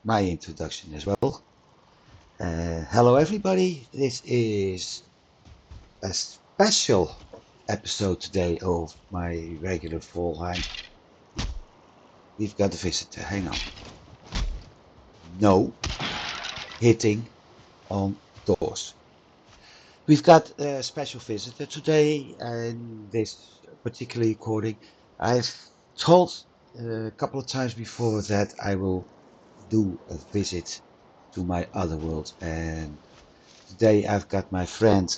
my introduction as well. Hello, everybody. This is a special episode today of my regular Valheim. We've got a visitor. Hang on. No hitting on doors. We've got a special visitor today, and this particular recording, I've told a couple of times before that I will do a visit to my other world, and today I've got my friend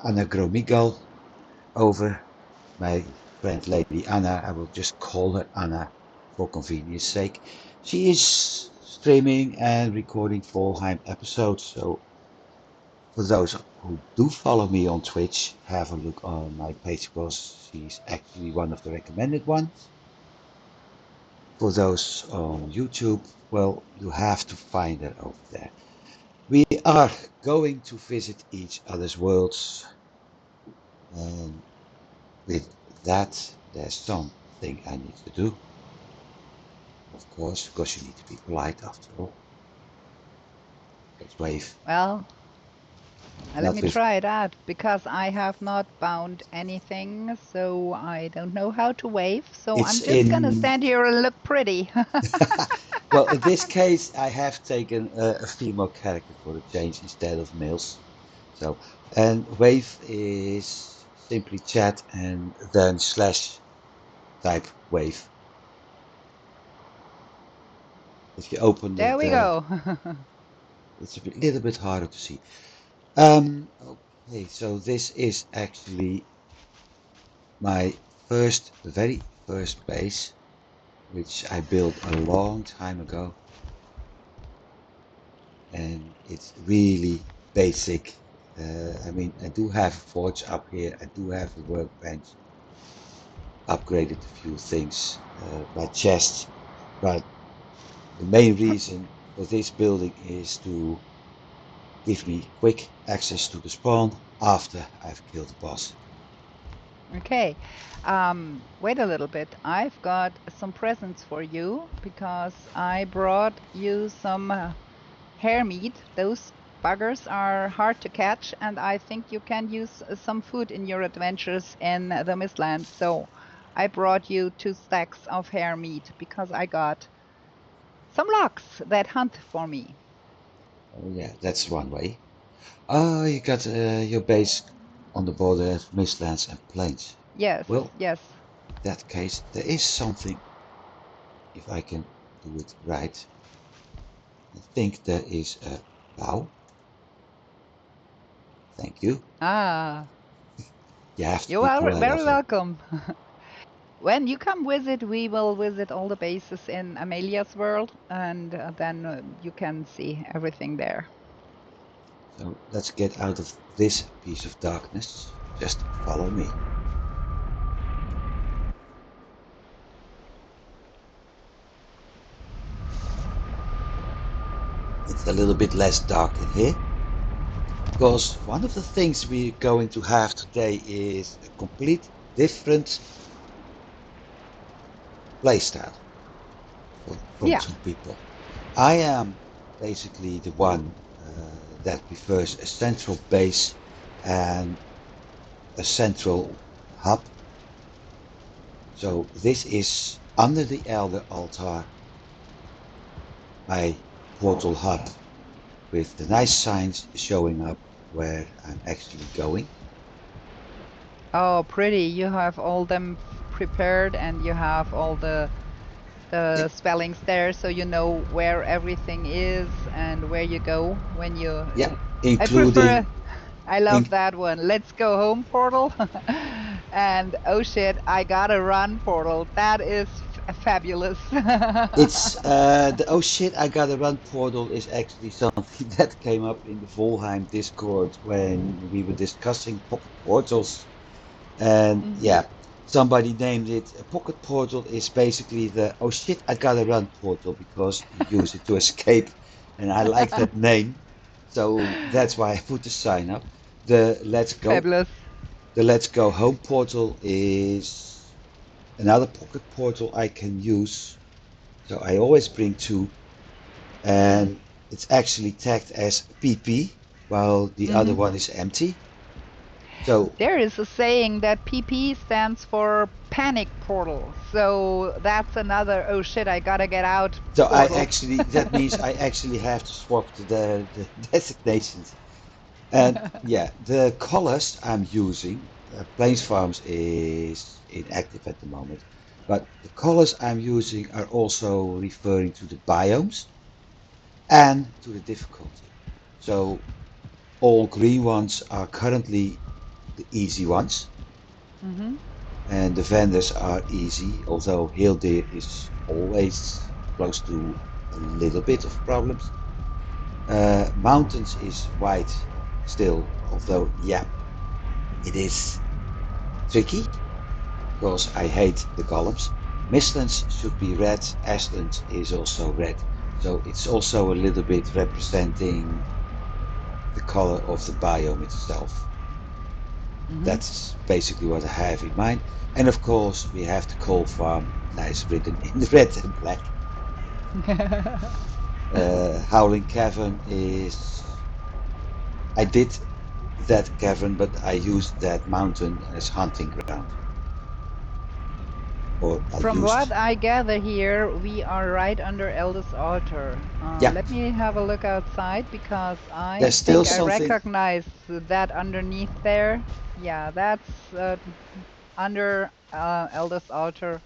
Anna Gromigal over. My friend Lady Anna, I will just call her Anna for convenience sake. She is streaming and recording Valheim episodes, so for those who do follow me on Twitch, have a look on my page because she's actually one of the recommended ones. For those on YouTube, well, you have to find her over there. We are going to visit each other's worlds, and with that, there's something I need to do. Of course, because you need to be polite after all. Let's wave. Well, let Not me with. try it out because I have not bound anything, so I don't know how to wave. So It's I'm just gonna in. stand here and look pretty. Well, in this case, I have taken a female character for the change instead of males. So, and wave is simply chat and then slash type wave. If you open There we go. it's a little bit harder to see. Okay, so this is actually my very first base, which I built a long time ago, and it's really basic. I mean, I do have a forge up here, I do have a workbench, upgraded a few things, my chest, but the main reason for this building is to give me quick access to the spawn after I've killed the boss. Okay. Wait a little bit. I've got some presents for you because I brought you some hare meat. Those buggers are hard to catch, and I think you can use some food in your adventures in the Mistlands. So I brought you 2 stacks of hare meat because I got some logs that hunt for me. Oh yeah, that's one way. Oh, you got your base on the border of Mistlands and Plains. Yes, Well, yes. in that case, there is something, if I can do it right. I think there is a bow. Thank you. Ah, You have to you be are polite very after. welcome. When you come visit, we will visit all the bases in Amelia's world, and then you can see everything there. So let's get out of this piece of darkness. Just follow me. It's a little bit less dark in here because one of the things we're going to have today is a complete different playstyle from Yeah. two people. I am basically the one that prefers a central base and a central hub. So this is under the Elder Altar, my portal hub with the nice signs showing up where I'm actually going. Oh, pretty. You have all them prepared, and you have all the Yep, spellings there, so you know where everything is and where you go when you. yep, I prefer. including I love in, that one. Let's go home portal. And oh shit, I gotta run portal. That is fabulous. it's the oh shit I gotta run portal is actually something that came up in the Volheim Discord when we were discussing pocket portals. And Mhm. yeah, somebody named it a pocket portal is basically the oh shit I gotta run portal because you use it to escape, and I like that name, so that's why I put the sign up. The Fabulous. let's go home portal is another pocket portal I can use, so I always bring two. and it's actually tagged as PP, while the other Hmm. one is empty. So, There is a saying that PP stands for panic portal. So that's another, oh shit, I gotta get out so I portal. actually that means I actually have to swap the designations. And yeah, the colors I'm using, Plains Farms is inactive at the moment, but the colors I'm using are also referring to the biomes and to the difficulty. So all green ones are currently the easy ones, Hmm. and the vendors are easy, although hill deer is always close to a little bit of problems. Mountains is white still, although yeah, it is tricky because I hate the columns. Mistlands should be red, Ashland is also red. So it's also a little bit representing the color of the biome itself. Hmm. That's basically what I have in mind. And of course, we have the coal farm, nice written in red and black. Howling Cavern is. I did that cavern, but I used that mountain as hunting ground. Or I From what used. I gather here, we are right under Eldest Altar. Yeah, Let me have a look outside because I there's still think I something. recognize that underneath there. Yeah, that's under Eldest Altar.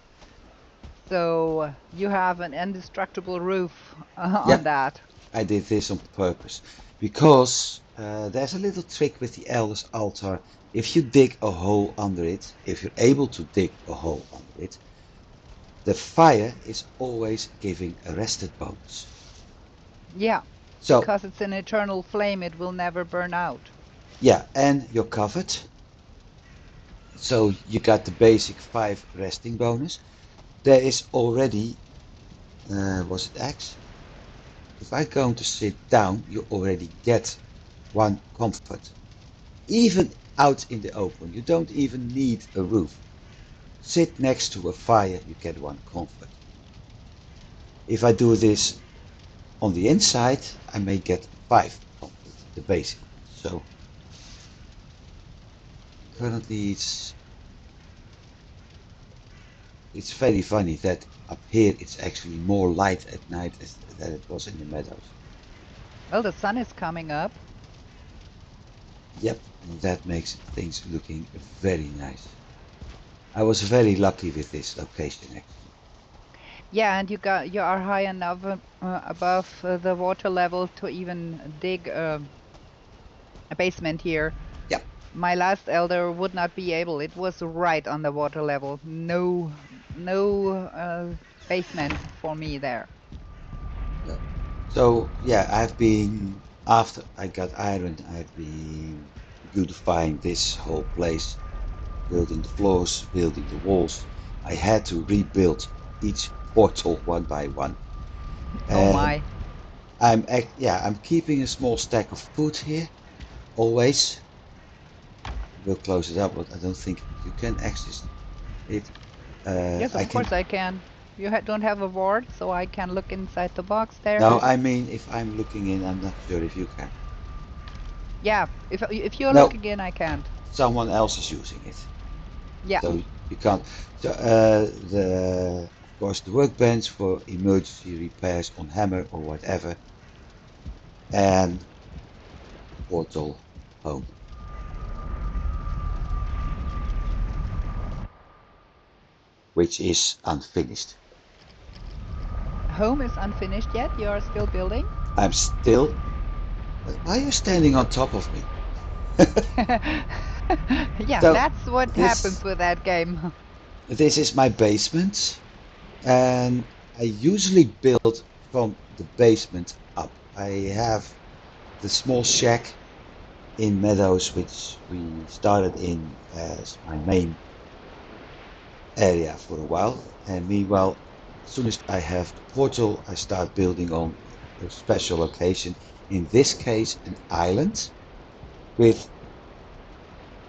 So you have an indestructible roof on Yeah, that. I did this on purpose because there's a little trick with the Elder's altar. If you dig a hole under it, if you're able to dig a hole under it, the fire is always giving a rested bonus. Yeah, So, because it's an eternal flame, it will never burn out. yeah, and you're covered. So you got the basic 5 resting bonus. There is already, was it X? If I'm going to sit down, you already get 1 comfort. Even out in the open, you don't even need a roof. Sit next to a fire, you get 1 comfort. If I do this on the inside, I may get 5 comfort, the basic one. So currently it's very funny that up here it's actually more light at night than it was in the meadows. Well, the sun is coming up. Yep, and that makes things looking very nice. I was very lucky with this location actually. Yeah, and you are high enough above the water level to even dig a basement here. Yep. My last elder would not be able. It was right on the water level. No basement for me there. No. So yeah, I've been after I got iron, I've been beautifying this whole place, building the floors, building the walls. I had to rebuild each portal one by one. Oh And my. I'm keeping a small stack of food here always. We'll close it up, but I don't think you can access it. Yes, I of can. course I can. You don't have a ward, so I can look inside the box there. No, I mean if I'm looking in, I'm not sure if you can. Yeah, if you're No, looking in, I can't. someone else is using it. Yeah. So you can't. So the of course the workbench for emergency repairs on hammer or whatever, and portal home, which is unfinished. Home is unfinished yet. You are still building. I'm still. Why are you standing on top of me? Yeah, So that's what happens this with that game. this is my basement, and I usually build from the basement up. I have the small shack in Meadows, which we started in as my main area for a while. And meanwhile, as soon as I have the portal, I start building on a special location. In this case, an island with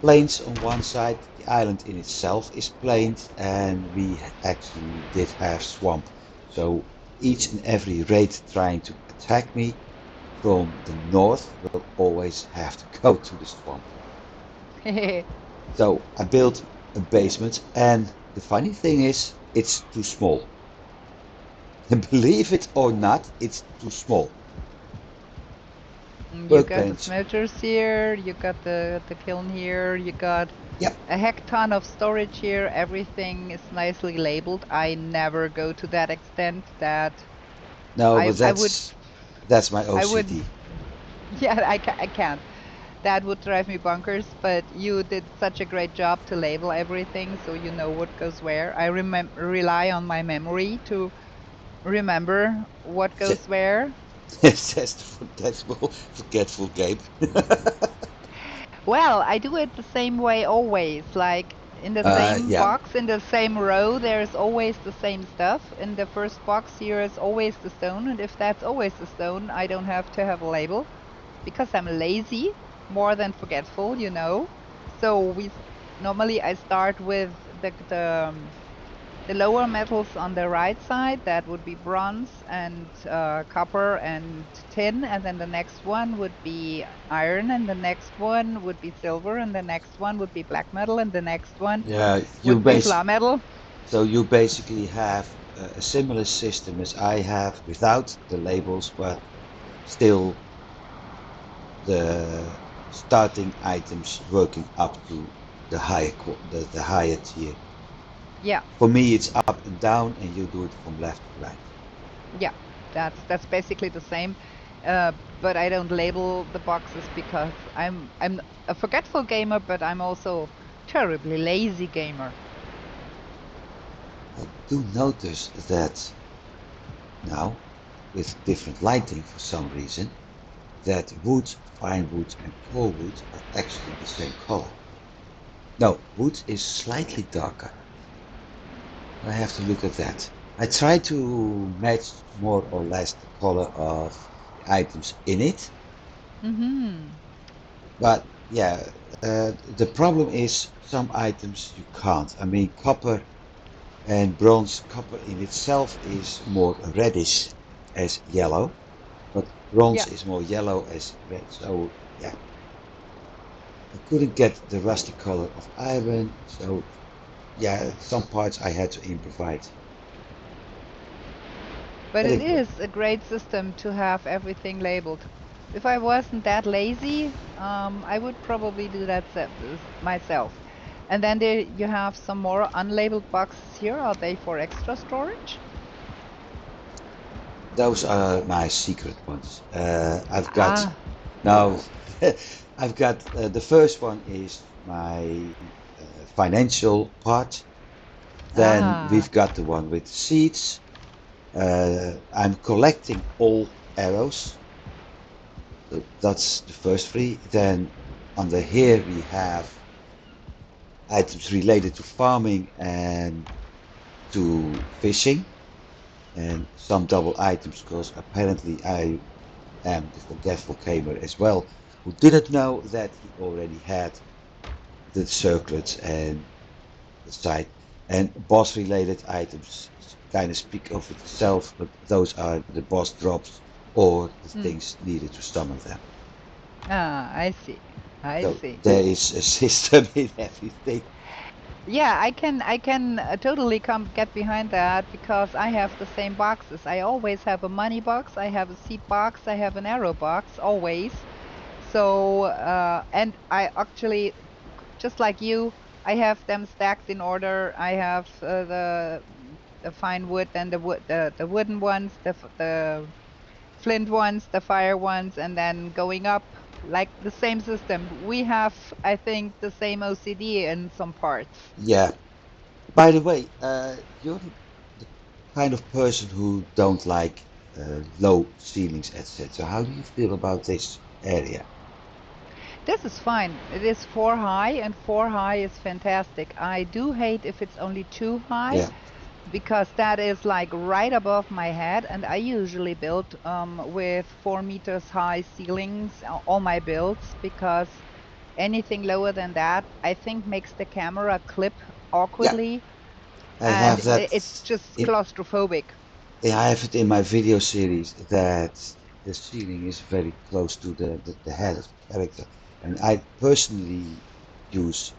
plains on one side. The island in itself is planed, and we actually did have swamp. So each and every raid trying to attack me from the north will always have to go to the swamp. So I built a basement, and the funny thing is, it's too small. Believe it or not, it's too small. You got the Workbench. smelters here, you got the kiln here, you got Yep. a heck ton of storage here. Everything is nicely labeled. I never go to that extent that No, I but I would that's my I would OCD. yeah, I can't. That would drive me bonkers, but you did such a great job to label everything so you know what goes where. I rely on my memory to remember what goes where. That's the forgetful game. Well, I do it the same way always. Like in the same Yeah. box, in the same row, there's always the same stuff. In the first box here is always the stone, and if that's always the stone, I don't have to have a label because I'm lazy more than forgetful, you know. So normally I start with the lower metals on the right side. That would be bronze and copper and tin, and then the next one would be iron, and the next one would be silver, and the next one would be black metal, and the next one Yeah, would be flat metal. so you basically have a similar system as I have without the labels, but still the starting items working up to the higher tier. Yeah, For me, it's up and down, and you do it from left to right. yeah, that's basically the same. Uh, but I don't label the boxes because I'm a forgetful gamer, but I'm also terribly lazy gamer. I do notice that now, with different lighting for some reason, that wood, fine wood, and core wood are actually the same color. No, wood is slightly darker. I have to look at that. I try to match more or less the color of the items in it, Mm-hmm. but yeah, the problem is some items you can't. I mean, copper and bronze, copper in itself is more reddish as yellow, but bronze Yeah. is more yellow as red. So yeah, I couldn't get the rusty color of iron. So yeah, some parts I had to improvise. But But it it, is a great system to have everything labeled. If I wasn't that lazy, I would probably do that myself. And then there you have some more unlabeled boxes here. Are they for extra storage? those are my secret ones. I've got Ah, now. I've got the first one is my financial part. Then ah. we've got the one with seeds. I'm collecting all arrows. So that's the first three. Then under here we have items related to farming and to fishing, and some double items because apparently I am the forgetful gamer as well, who didn't know that he already had the circlets and the side. And boss related items kind of speak of itself, but those are the boss drops or the Hmm. things needed to summon them. Ah, I see. I So see. there is a system in everything. Yeah, I can totally come get behind that because I have the same boxes. I always have a money box, I have a seed box, I have an arrow box, always. So, and I actually, just like you, I have them stacked in order. I have the fine wood, then the wooden ones, the flint ones, the fire ones, and then going up like the same system. We have, I think, the same OCD in some parts. Yeah. By the way, you're the kind of person who don't like low ceilings, etc. How do you feel about this area? This is fine. It is 4 high, and 4 high is fantastic. I do hate if it's only 2 high Yeah, because that is like right above my head, and I usually build with 4 meters high ceilings, all my builds, because anything lower than that, I think makes the camera clip yeah. awkwardly, I and have that it's just in claustrophobic. I have it in my video series that the ceiling is very close to the head of the character. And I personally use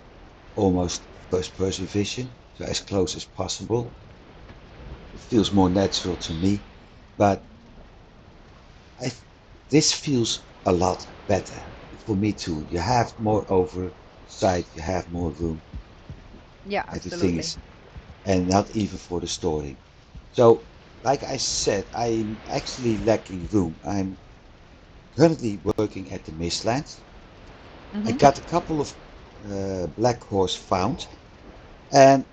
almost first person vision, so as close as possible. It feels more natural to me, but I this feels a lot better for me too. You have more oversight, you have more room. Yeah, Everything absolutely. is, and not even for the storing. So, like I said, I'm actually lacking room. I'm currently working at the Mistlands. I Mm-hmm. got a couple of black horse found, and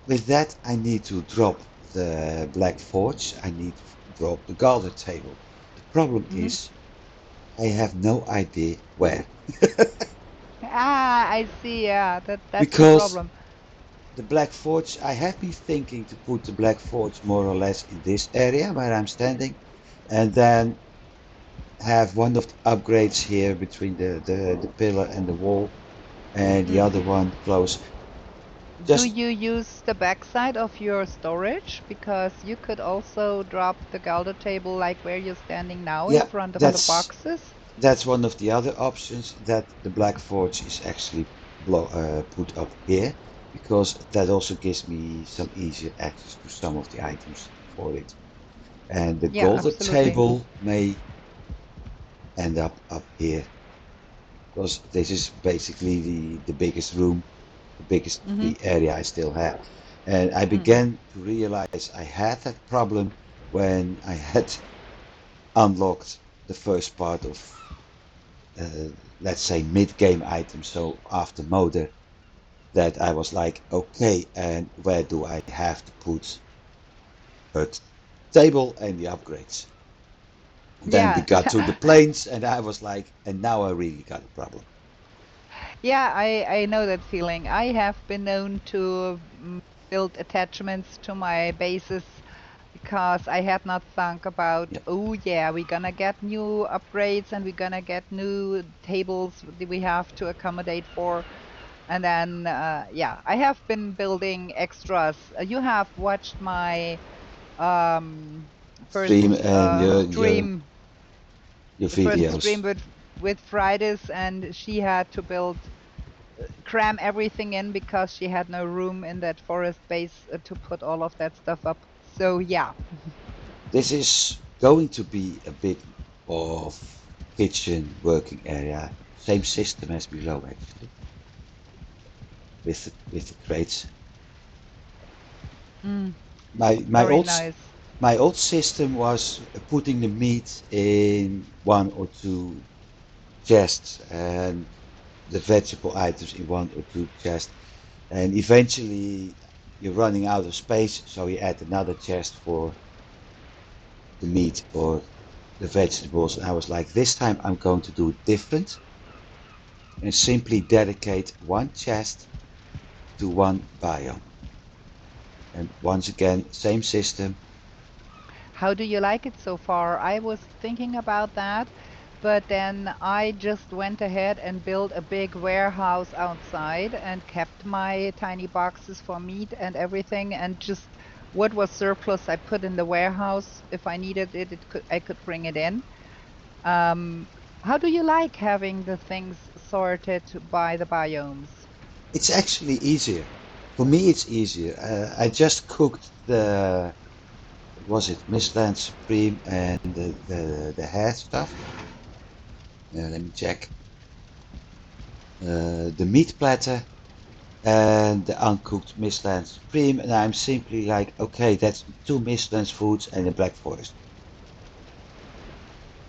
with that I need to drop the black forge. I need to drop the galder table. The problem Mm-hmm. is I have no idea where. Ah, I see. Yeah, that's the Because problem. the Black Forge, I have been thinking to put the Black Forge more or less in this area where I'm standing, and then have one of the upgrades here between the pillar and the wall, and the Mm. other one close. Do Just, you use the backside of your storage? Because you could also drop the Galder table like where you're standing now in yeah, front of the that's boxes. that's one of the other options, that the Black Forge is actually put up here, because that also gives me some easier access to some of the items for it. And the Yeah, golden absolutely. table may end up here, because this is basically the biggest room, the biggest Mm-hmm. free area I still have. And I Mm. began to realize I had that problem when I had unlocked the first part of, uh, let's say, mid-game items, so after Moder, that I was like, okay, and where do I have to put her table and the upgrades? Then we Yeah. got to the planes, and I was like, and now I really got a problem. Yeah, I know that feeling. I have been known to build attachments to my bases because I had not thunk about, Yeah, oh yeah, we're gonna get new upgrades and we're gonna get new tables that we have to accommodate for. And then, yeah, I have been building extras. You have watched my um, first stream and stream, your the first videos. stream with Fridays, and she had to build cram everything in because she had no room in that forest base to put all of that stuff up. So yeah. This is going to be a bit of kitchen working area. Same system as below, actually, with the crates. Mm, My my very old nice. my old system was putting the meat in one or two chests, and the vegetable items in one or two chests. And eventually you're running out of space, so you add another chest for the meat or the vegetables. And I was like, this time I'm going to do it different and simply dedicate one chest to one biome. And once again, same system. How do you like it so far? I was thinking about that, but then I just went ahead and built a big warehouse outside and kept my tiny boxes for meat and everything, and just what was surplus I put in the warehouse. If I needed it, I could bring it in. Um, how do you like having the things sorted by the biomes? It's actually easier. For me, it's easier. I just cooked the, what was it, Mistland Supreme and the hair stuff. Let me check. The meat platter and the uncooked Mistland Supreme, and I'm simply like, okay, that's two Mistland foods and a Black Forest.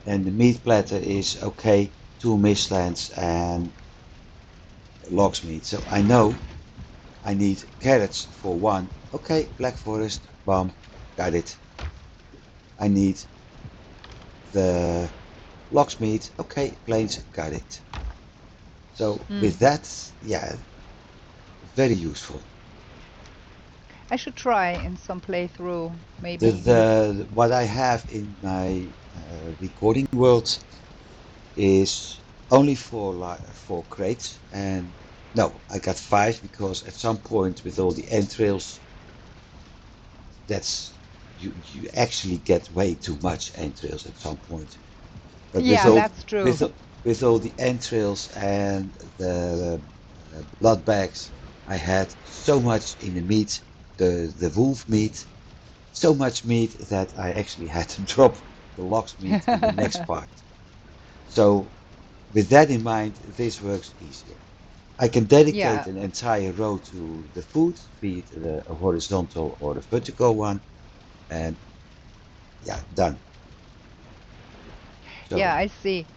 And the meat platter is okay, two Mistlands and lox meat. So I know I need carrots for one. Okay, Black Forest, bomb, got it. I need the lox meat. Okay, plains, got it. So Hmm. with that, yeah, very useful. I should try in some playthrough, maybe. The what I have in my recording world is only four crates, and no, I got five because at some point with all the entrails, that's you actually get way too much entrails at some point. But Yeah, that's true. with with all the entrails and the blood bags, I had so much in the meat, the wolf meat, so much meat that I actually had to drop the lox meat in the next part. So with that in mind, this works easier. I can dedicate Yeah, an entire row to the food, be it a horizontal or a vertical one, and yeah, done. yeah, So I see.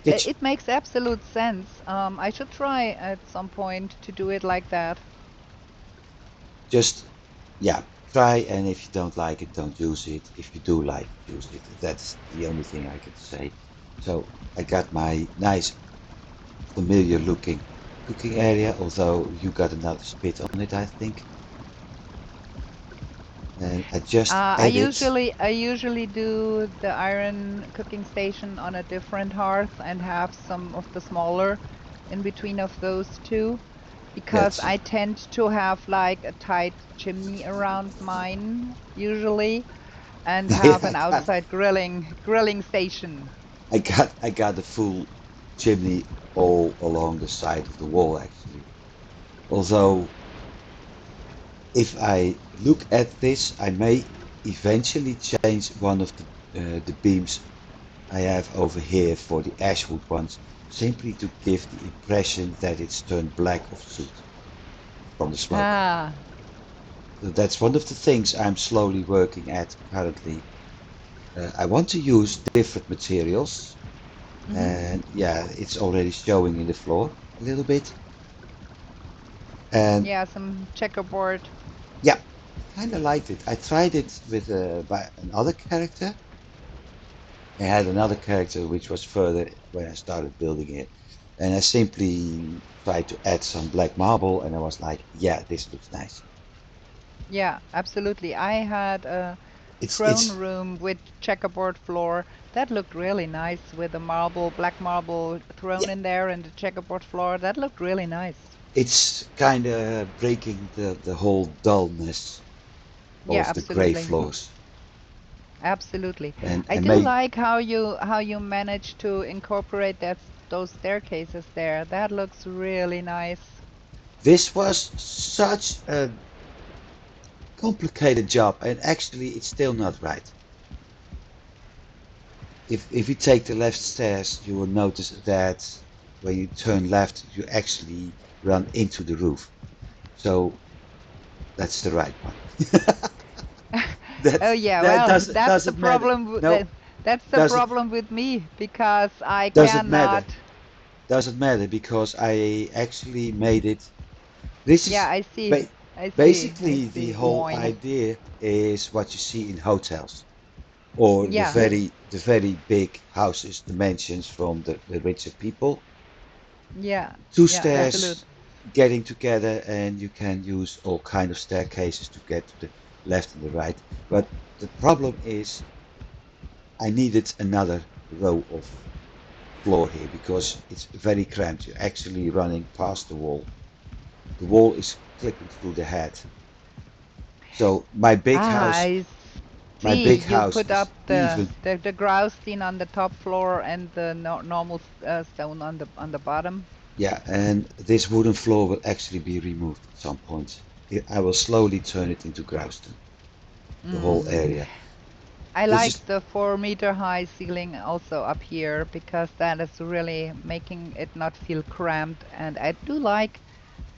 kitchen, It makes absolute sense. I should try at some point to do it like that. just yeah, try, and if you don't like it, don't use it. If you do like it, use it. That's the only thing I can say. So I got my nice familiar looking cooking area, although you got another spit on it, I think. And I just added, I usually do the iron cooking station on a different hearth and have some of the smaller in between of those two because that's I tend to have like a tight chimney around mine usually and yeah, have an outside grilling station. I got a full chimney all along the side of the wall actually. Although if I look at this, I may eventually change one of the beams I have over here for the ashwood ones, simply to give the impression that it's turned black of soot from the smoke. Ah. So that's one of the things I'm slowly working at currently. I want to use different materials, Mhm. and yeah, it's already showing in the floor a little bit. And Yeah, some checkerboard. yeah, I kind of liked it. I tried it with by another character. I had another character which was further when I started building it, and I simply tried to add some black marble, and I was like, yeah, this looks nice. Yeah, absolutely. I had a throne It's room with checkerboard floor that looked really nice with the marble, black marble yeah, throne in there and the checkerboard floor. That looked really nice. it's kind of breaking the whole dullness Yeah, of the gray absolutely. floors, Absolutely. and I I do made like how you managed to incorporate those staircases there. That looks really nice. this was such a complicated job, and actually, it's still not right. If you take the left stairs, you will notice that when you turn left, you actually run into the roof. So that's the right one. Oh That yeah, that well, doesn't matter. No, that's the doesn't problem with me because I doesn't matter. cannot. Doesn't matter because I actually made it. This Yeah, is I see. ba- I basically the see. whole Boing. idea is what you see in hotels or Yeah. the very big houses, the mansions from the richer people. Yeah. Two Yeah, absolute. stairs getting together, and you can use all kind of staircases to get to the left and the right. But the problem is I needed another row of floor here because it's very cramped. You're actually running past the wall. The wall is clipping through the head. So I my see. big You house put up is the even, the grousting on the top floor and the normal stone on the bottom. yeah, and this wooden floor will actually be removed at some point. I will slowly turn it into Grouston, the whole Mm. area. I This like is, the 4 meter high ceiling also up here because that is really making it not feel cramped. And I do like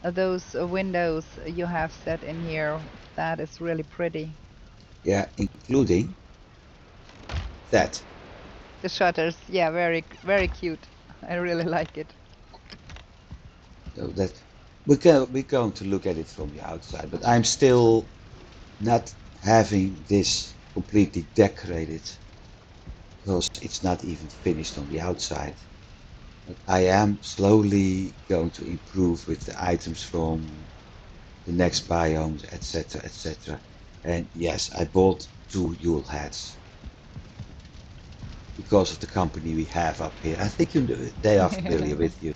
those windows you have set in here. That is really pretty. yeah, including that. The shutters, yeah, very cute. I really like it. So that we're going to look at it from the outside, but I'm still not having this completely decorated because it's not even finished on the outside. But I am slowly going to improve with the items from the next biomes, etc., etc. And yes, I bought two Yule hats because of the company we have up here. I think they are familiar with you.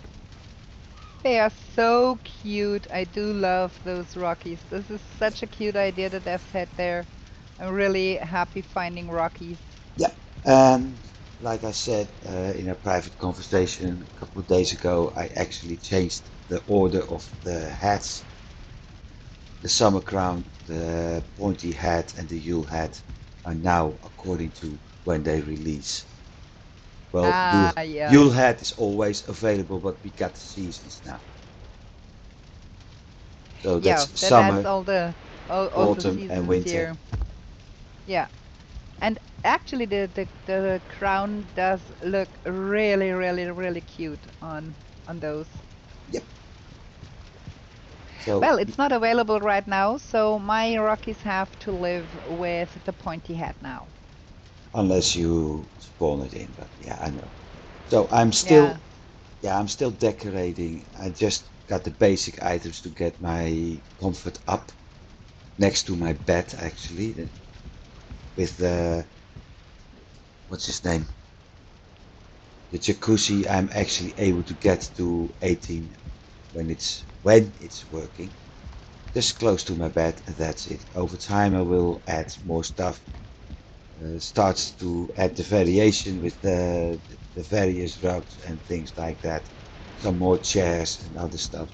They are so cute. I do love those Rockies. This is such a cute idea that they've set there. I'm really happy finding Rockies. Yeah, and like I said in a private conversation a couple of days ago, I actually changed the order of the hats, the summer crown, the pointy hat, and the Yule hat are now according to when they release. Well, Ah, yeah. Yule hat is always available, but we got the seasons now. So Yeah, that's that's summer, all the autumn, and seasons winter. here. Yeah. And actually the crown does look really, really, really cute on those. Yep. So Well, it's not available right now, so my Rockies have to live with the pointy hat now. unless you spawn it in, but yeah, I know. So I'm Yeah. still, yeah, I'm still decorating. I just got the basic items to get my comfort up next to my bed, actually, with the, what's his name? The jacuzzi. I'm actually able to get to 18 when it's working, just close to my bed, and that's it. Over time, I will add more stuff. Starts to add the variation with the various rugs and things like that. Some more chairs and other stuff,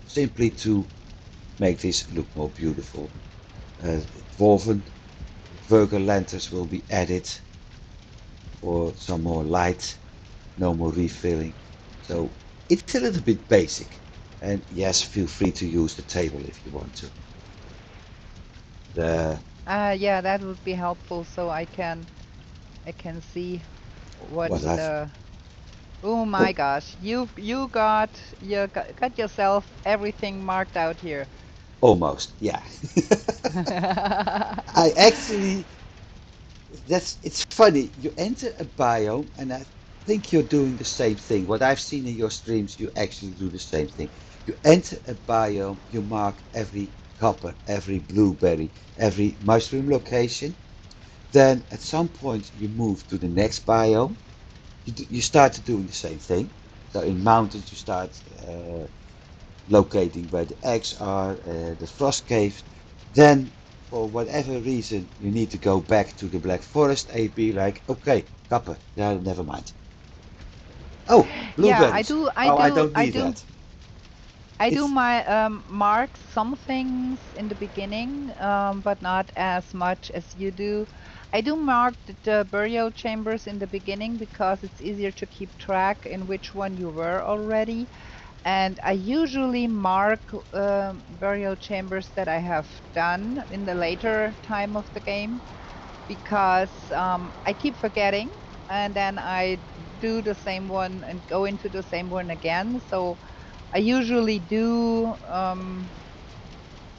simply to make this look more beautiful. Dwarven Virgo lanterns will be added for some more light, no more refilling. So it's a little bit basic. And yes, feel free to use the table if you want to. The Yeah, that would be helpful so I can see what what I've the Oh my oh gosh, you got yourself everything marked out here. almost, yeah. I actually that's it's funny. You enter a biome, and I think you're doing the same thing. What I've seen in your streams, you actually do the same thing. You enter a biome, you mark every copper, every blueberry, every mushroom location. Then at some point you move to the next biome. You start doing the same thing. So in mountains you start locating where the eggs are, the frost caves. Then, for whatever reason, you need to go back to the Black Forest. And you'd be like, okay, copper, yeah, never mind. Oh, Yeah, I blueberries. do I Oh, I do don't I need do that. I do It's my mark some things in the beginning, but not as much as you do. I do mark the burial chambers in the beginning because it's easier to keep track in which one you were already. And I usually mark burial chambers that I have done in the later time of the game because I keep forgetting and then I do the same one and go into the same one again. So I usually do,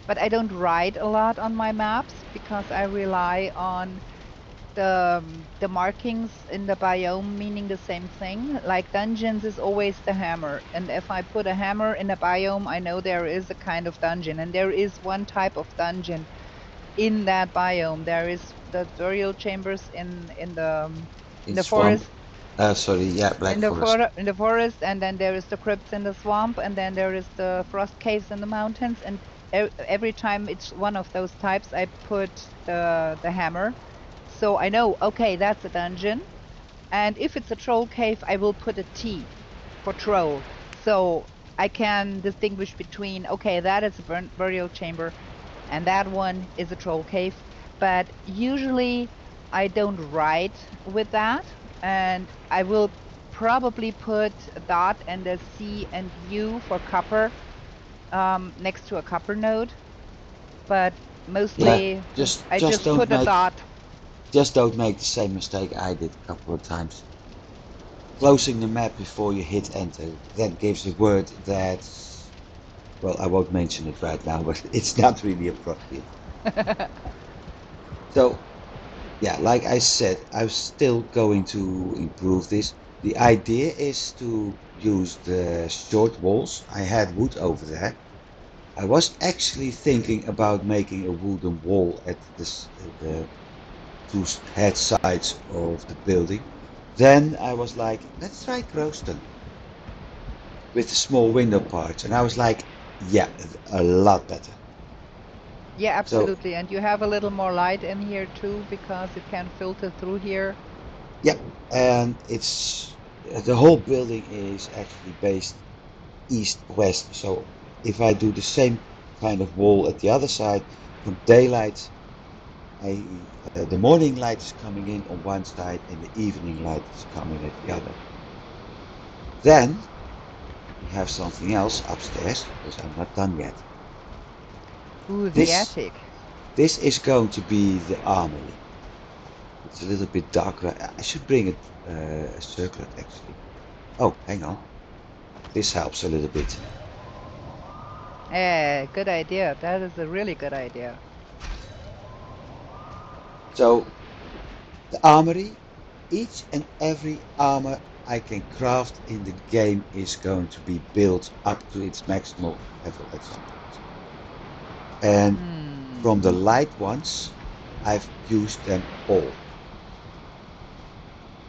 but I don't write a lot on my maps because I rely on the markings in the biome meaning the same thing. Like dungeons is always the hammer, and if I put a hammer in a biome, I know there is a kind of dungeon, and there is one type of dungeon in that biome. There is the burial chambers in in the swamp. forest, Sorry, yeah, Black Forest. in the forest, and then there is the crypts in the swamp, and then there is the frost caves in the mountains. And every time it's one of those types, I put the hammer, so I know, okay, that's a dungeon. And if it's a troll cave, I will put a T for troll, so I can distinguish between, okay, that is a burial chamber and that one is a troll cave. But usually I don't write with that, and I will probably put a dot and a C and U for copper next to a copper node, but Yeah, mostly just I just just don't put a make dot. just don't make the same mistake I did a couple of times. Closing the map before you hit enter. That gives a word that's, well, I won't mention it right now, but it's not really appropriate. So yeah, like I said, I'm still going to improve this. The idea is to use the short walls. I had wood over there. I was actually thinking about making a wooden wall at the two head sides of the building. Then I was like, let's try Crowston with the small window parts. And I was like, yeah, a lot better. Yeah, So absolutely. And you have a little more light in here too because it can filter through here. yeah, and it's the whole building is actually based east-west. So if I do the same kind of wall at the other side, from daylight, the morning light is coming in on one side and the evening light is coming at the other. Then we have something else upstairs because I'm not done yet. Ooh, the This attic. this is going to be the armory. It's a little bit darker. I should bring a circlet actually. Oh, hang on. This helps a little bit. Good idea. That is a really good idea. So the armory, each and every armor I can craft in the game is going to be built up to its maximal level at some point. And from the Hmm. light ones, I've used them all.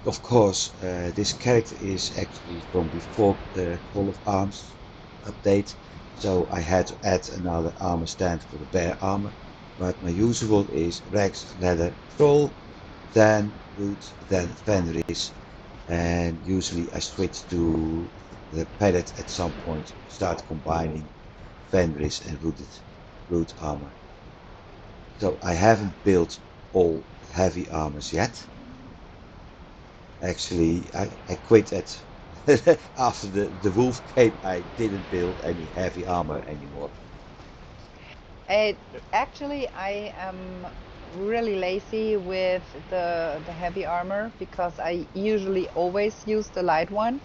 Of course, this character is actually from before Call of Arms update, so I had to add another armor stand for the bear armor. But my usual is Rex, Leather, Troll, then Root, then Fenris, and usually I switch to the Pellet at some point, start combining Fenris and Root armor. So I haven't built all heavy armors yet. Actually, I quit at after the wolf came. I didn't build any heavy armor anymore. It, actually, I am really lazy with the heavy armor because I usually always use the light one.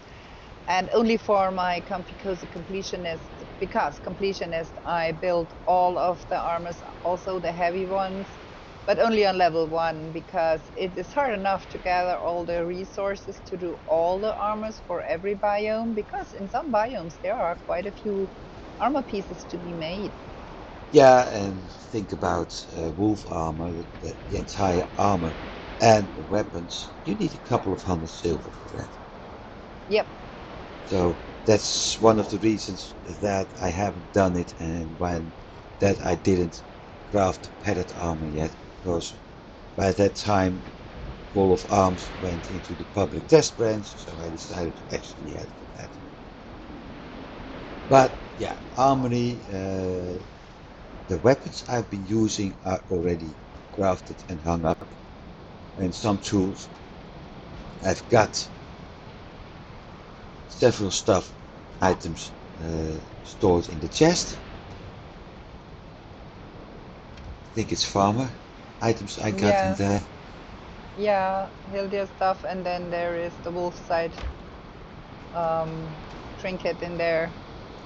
And only for my comfy cozy completionist, because completionist, I built all of the armors, also the heavy ones, but only on level 1 because it is hard enough to gather all the resources to do all the armors for every biome, because in some biomes there are quite a few armor pieces to be made. Yeah, and think about wolf armor, the entire armor and the weapons. You need a couple of hundred silver for that. Yep. So that's one of the reasons that I haven't done it, and when that I didn't craft the pellet armor yet, because by that time Call of Arms went into the public test branch, so I decided to actually head for that. But yeah, Armory, the weapons I've been using are already crafted and hung up, and some tools. I've got several stuff items stored in the chest. I think it's farmer items I got in Yeah. there, Yeah, Hildir stuff, and then there is the wolf side um, trinket in there.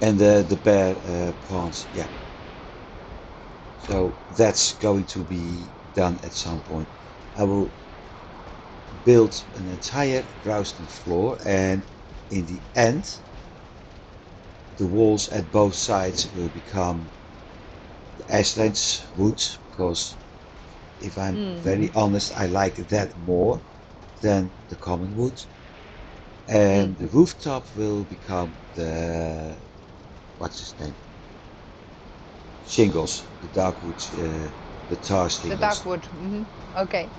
and the bear pawns. Yeah, so that's going to be done at some point. I will build an entire Grauston floor, and in the end, the walls at both sides will become the Ashlands wood, because if I'm Mm, very honest, I like that more than the common wood. And mm. the rooftop will become the what's his name? Shingles, the dark wood, the tar The shingles. dark wood. Okay.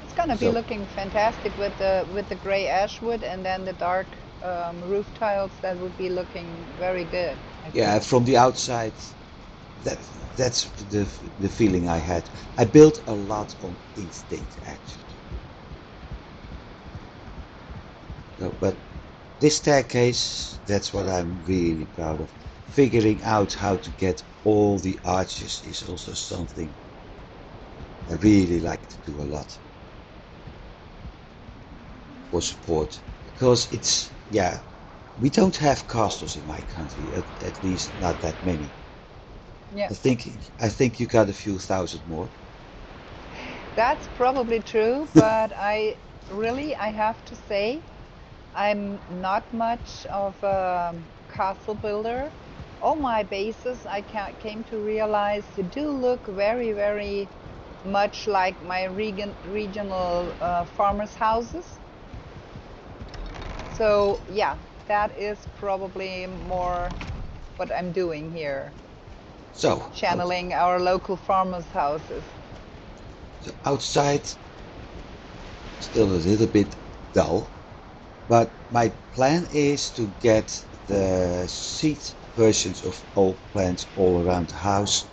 It's gonna be So looking fantastic with the gray ash wood and then the dark roof tiles. That would be looking very good, I yeah, feel. from the outside, that that's the feeling I had. I built a lot on instinct actually. So, but this staircase, that's what I'm really proud of. Figuring out how to get all the arches is also something I really like to do a lot for support, because it's, yeah, we don't have castles in my country, at least not that many. Yeah, I think you got a few thousand more. that's probably true, but I have to say I'm not much of a castle builder. All my bases came to realize do look very, very much like my regional farmers' houses. So yeah, that is probably more what I'm doing here. So, channeling our local farmers' houses. so outside, still a little bit dull, but my plan is to get the seed versions of all plants all around the house.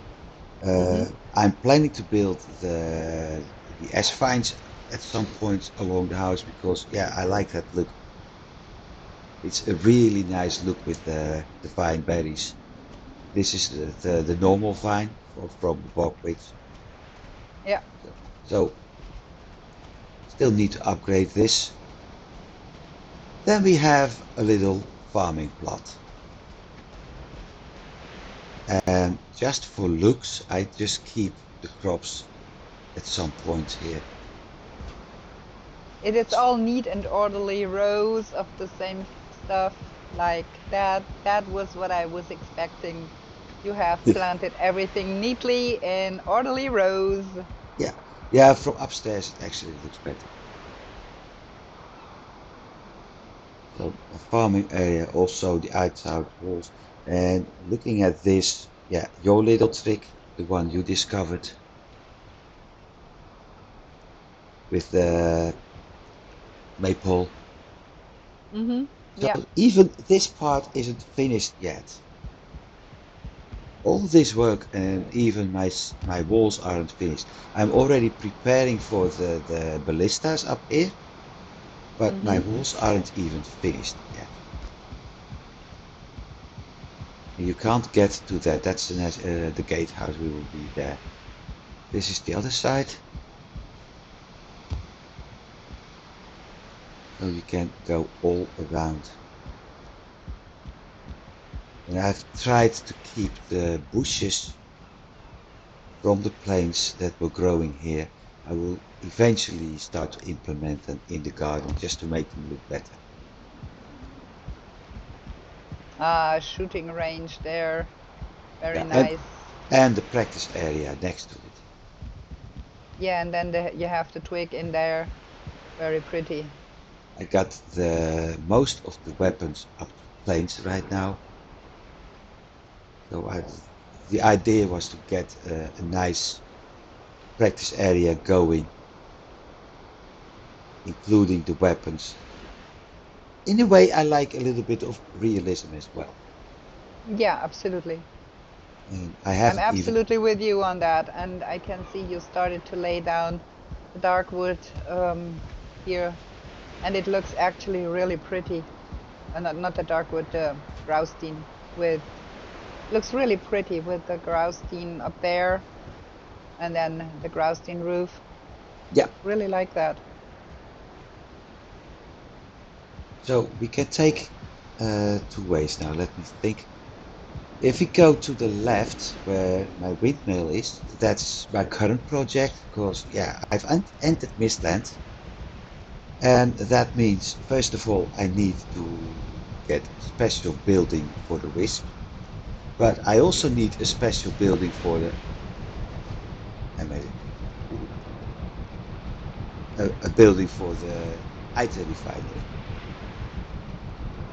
Mm-hmm. I'm planning to build the ash vines at some point along the house because yeah, I like that look. It's a really nice look with the vine berries. This is the normal vine from the bogwitch. Yeah. So still need to upgrade this. Then we have a little farming plot. And just for looks, I just keep the crops at some point here. It is all neat and orderly rows of the same stuff like that. That was what I was expecting. You have planted everything neatly in orderly rows. Yeah, yeah, from upstairs it actually looks better. So a farming area, also the outside walls. And looking at this, yeah, your little trick, the one you discovered with the maple. Mm-hmm. So Yeah. even this part isn't finished yet. All this work and even my walls aren't finished. I'm already preparing for the ballistas up here, but my Mm-hmm. walls aren't even finished yet. You can't get to that. That's the gatehouse. We will be there. This is the other side, so you can go all around. And I've tried to keep the bushes from the planes that were growing here. I will eventually start to implement them in the garden just to make them look better. Shooting range there. Very Yeah, nice. and the practice area next to it. Yeah, and then you have the twig in there. Very pretty. I got the most of the weapons up to planes right now. So the idea was to get a nice practice area going, including the weapons. In a way, I like a little bit of realism as well. Yeah, absolutely. And I I'm haven't even, absolutely with you on that. And I can see you started to lay down the dark wood here. And it looks actually really pretty. Not the dark wood, the Graustein with looks really pretty with the Graustein up there and then the Graustein roof. yeah. Really like that. So we can take two ways now. Let me think. If we go to the left where my windmill is, that's my current project because yeah, I've entered Mistland. And that means, first of all, I need to get a special building for the Wisp, but I also need a special building for the a building for the item refinery.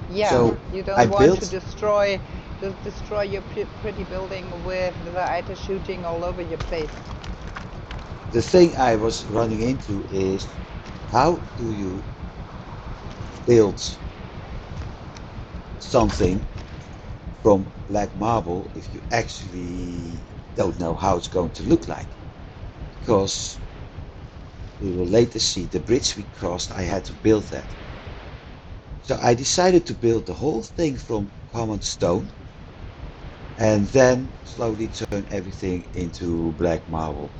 Yeah, So you I don't want to built destroy your pretty building with the ITA shooting all over your place. the thing I was running into is how do you build something from black marble if you actually don't know how it's going to look like? Because we will later see the bridge we crossed, I had to build that. So I decided to build the whole thing from common stone and then slowly turn everything into black marble.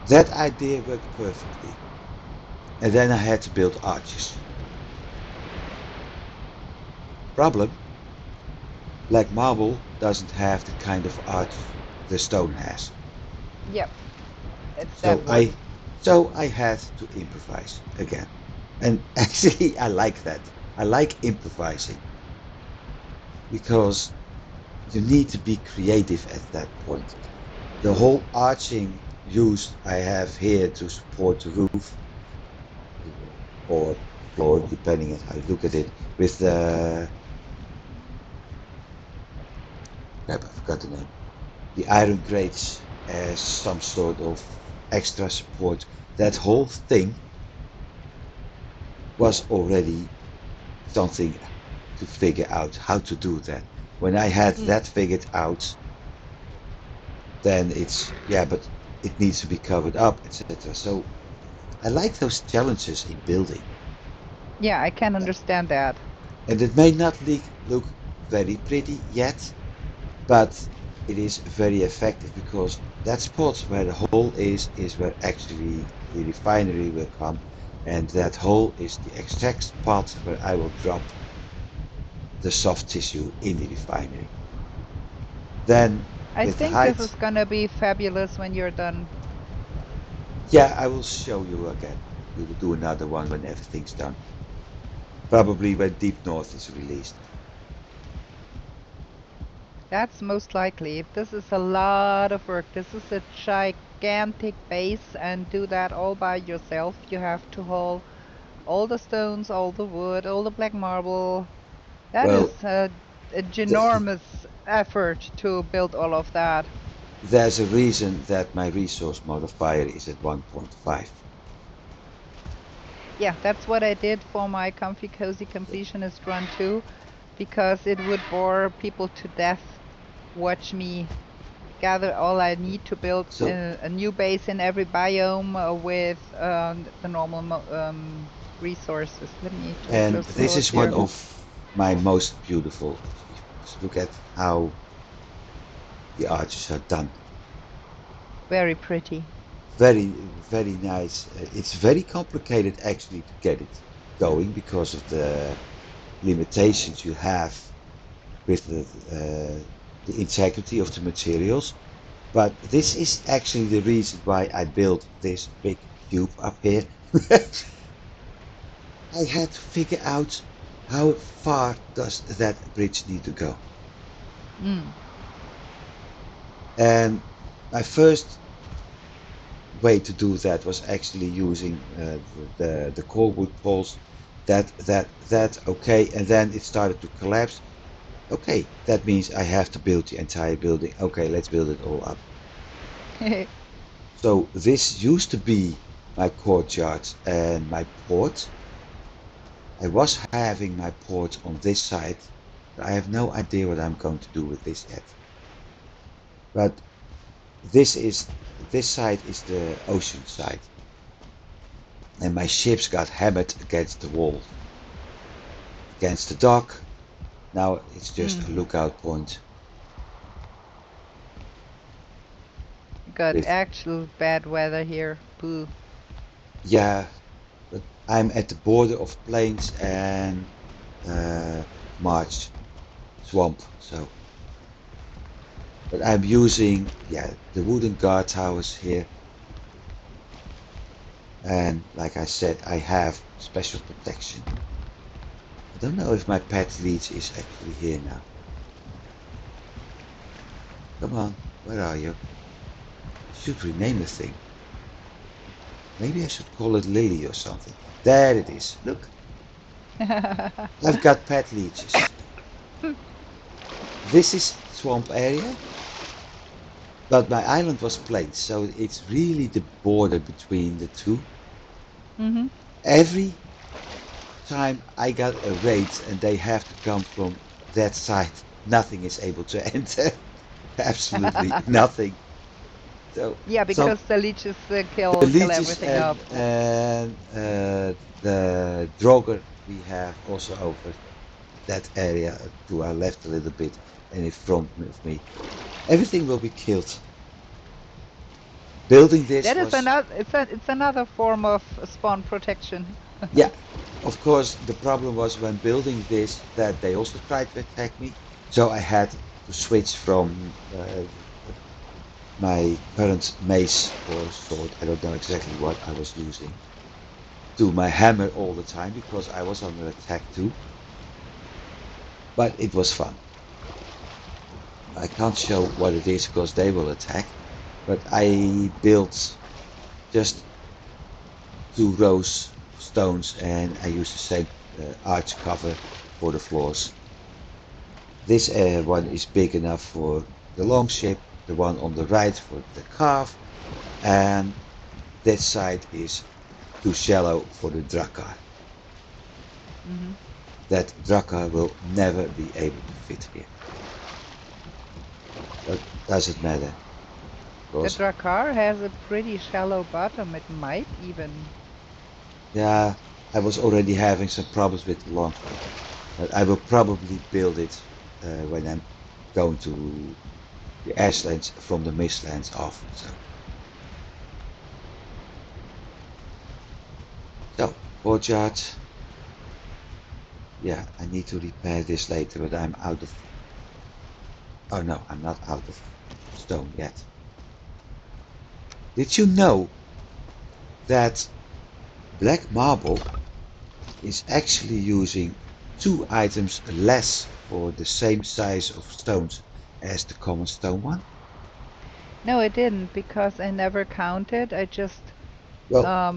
That idea worked perfectly. And then I had to build arches. Problem, black marble doesn't have the kind of arch the stone has. Yep, it's So dead wood. I so I had to improvise again. And actually I like that. I like improvising because you need to be creative at that point. The whole arching used I have here to support the roof or floor, depending on how you look at it, with the crap, I forgot the name. The iron grates as some sort of extra support. That whole thing was already something to figure out how to do that. When I had Mm. that figured out, then it's, yeah, but it needs to be covered up, etc. So I like those challenges in building. Yeah, I can understand that. And it may not look very pretty yet, but it is very effective because that spot where the hole is where actually the refinery will come. And that hole is the exact spot where I will drop the soft tissue in the refinery. Then I with the think this is height, gonna be fabulous when you're done. yeah, I will show you again. We will do another one when everything's done. Probably when Deep North is released. That's most likely. If this is a lot of work, this is a gigantic base, and do that all by yourself. You have to haul all the stones, all the wood, all the black marble. That is Well, a ginormous effort to build all of that. there's a reason that my resource modifier is at 1.5. Yeah, that's what I did for my Comfy Cozy Completionist run too, because it would bore people to death. Watch me gather all I need to build So a new base in every biome with the normal resources. Let me do a and closer this look is one here. of my most beautiful achievements. Look at how the arches are done. Very pretty. Very, very nice. It's very complicated actually to get it going because of the limitations you have with the integrity of the materials. But this is actually the reason why I built this big cube up here. I had to figure out how far does that bridge need to go. Mm. And my first way to do that was actually using the core wood poles. That okay, and then it started to collapse. Okay, that means I have to build the entire building. Okay, let's build it all up. So this used to be my courtyard and my port. I was having my port on this side, but I have no idea what I'm going to do with this yet. But this is this side is the ocean side, and my ships got hammered against the wall, against the dock. Now it's just Mm. a lookout point Got with, actual bad weather here. Boo. yeah, but I'm at the border of plains and uh, marsh swamp. So, but I'm using, yeah, the wooden guard towers here, and like I said, I have special protection. I don't know if my pet leech is actually here now. Come on, where are you? I should rename the thing. Maybe I should call it Lily or something. There it is. Look, I've got pet leeches. This is swamp area, but my island was plains, so it's really the border between the two. Hmm. Every time I got a raid and they have to come from that side, nothing is able to enter. Absolutely nothing. So Yeah, some because the leeches the kill leeches everything up. and the Droger we have also over that area to our left a little bit and in front of me. Everything will be killed. Building this That is was, another. It's another form of spawn protection. yeah, of course, the problem was when building this that they also tried to attack me. So I had to switch from my current mace or sword, I don't know exactly what I was using, to my hammer all the time because I was under attack too. But it was fun. I can't show what it is because they will attack. But I built just 2 rows of stones and I used the same arch cover for the floors. This one is big enough for the long ship, the one on the right for the calf, and that side is too shallow for the drakkar. Hmm. That drakkar will never be able to fit here. But does it matter? The Because Drakkar has a pretty shallow bottom. It might even. yeah, I was already having some problems with the long ship, but I will probably build it when I'm going to the ashlands from the mistlands off. So courtyard. Yeah, I need to repair this later, but I'm out of. Oh no, I'm not out of stone yet. Did you know that black marble is actually using 2 items less for the same size of stones as the common stone one? No, it didn't because I never counted. I just Well, I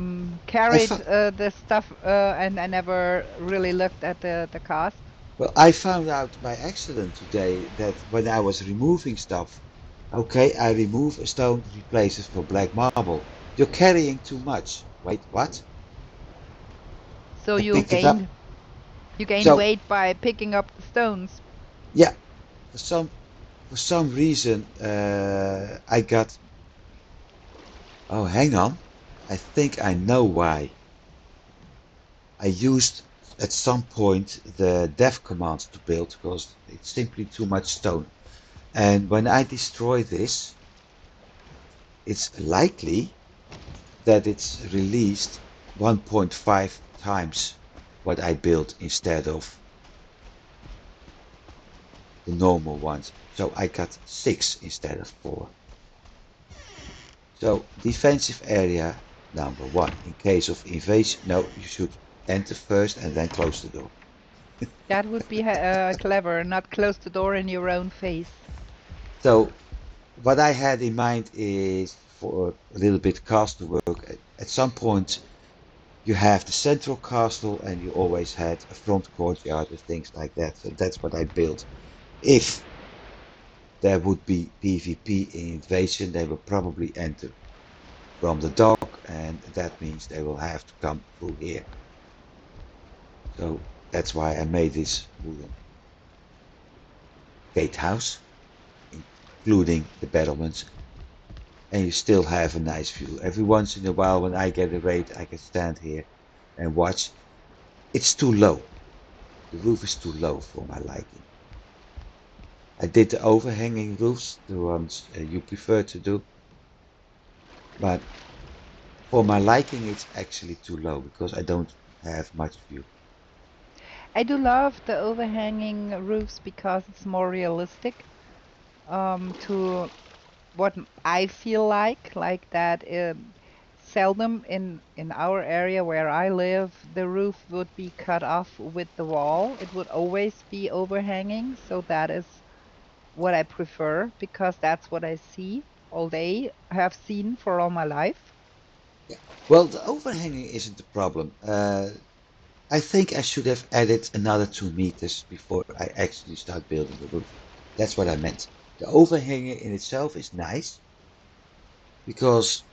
carried found the stuff and I never really looked at the cost. I found out by accident today that when I was removing stuff, okay, I remove a stone, replace it for black marble. You're carrying too much. Wait, what? So I picked it up. you gained So weight by picking up the stones. yeah, for some reason I got. Oh, hang on. I think I know why. I used at some point the def commands to build because it's simply too much stone. And when I destroy this, it's likely that it's released 1.5 times what I built instead of the normal ones. So I got 6 instead of 4. So defensive area number 1. In case of invasion, no, you should enter first and then close the door. That would be clever, not close the door in your own face. So what I had in mind is for a little bit castle work. At some point, you have the central castle, and you always had a front courtyard and things like that. So that's what I built. If there would be PvP invasion, they will probably enter from the dock, and that means they will have to come through here. So that's why I made this wooden gatehouse, including the battlements, and you still have a nice view. Every once in a while, when I get a raid, I can stand here and watch. It's too low. The roof is too low for my liking. I did the overhanging roofs, the ones you prefer to do, but for my liking, it's actually too low because I don't have much view. I do love the overhanging roofs because it's more realistic to what I feel like that. Seldom in our area where I live, the roof would be cut off with the wall. It would always be overhanging, so that is what I prefer because that's what I see all day, have seen for all my life. Yeah. Well, the overhanging isn't the problem. I think I should have added another 2 meters before I actually start building the roof. That's what I meant. The overhanging in itself is nice because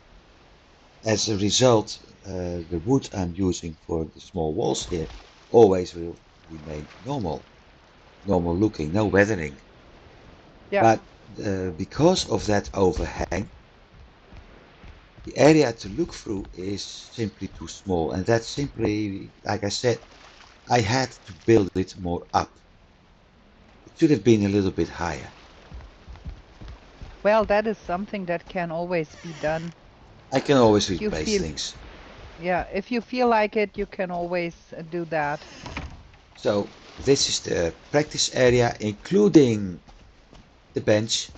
as a result, the wood I'm using for the small walls here always will remain normal looking, no weathering. Yeah. But because of that overhang, the area to look through is simply too small. And that's simply, like I said, I had to build it more up. It should have been a little bit higher. Well, that is something that can always be done. I can always If you replace feel, things. yeah, if you feel like it, you can always do that. So this is the practice area, including the bench.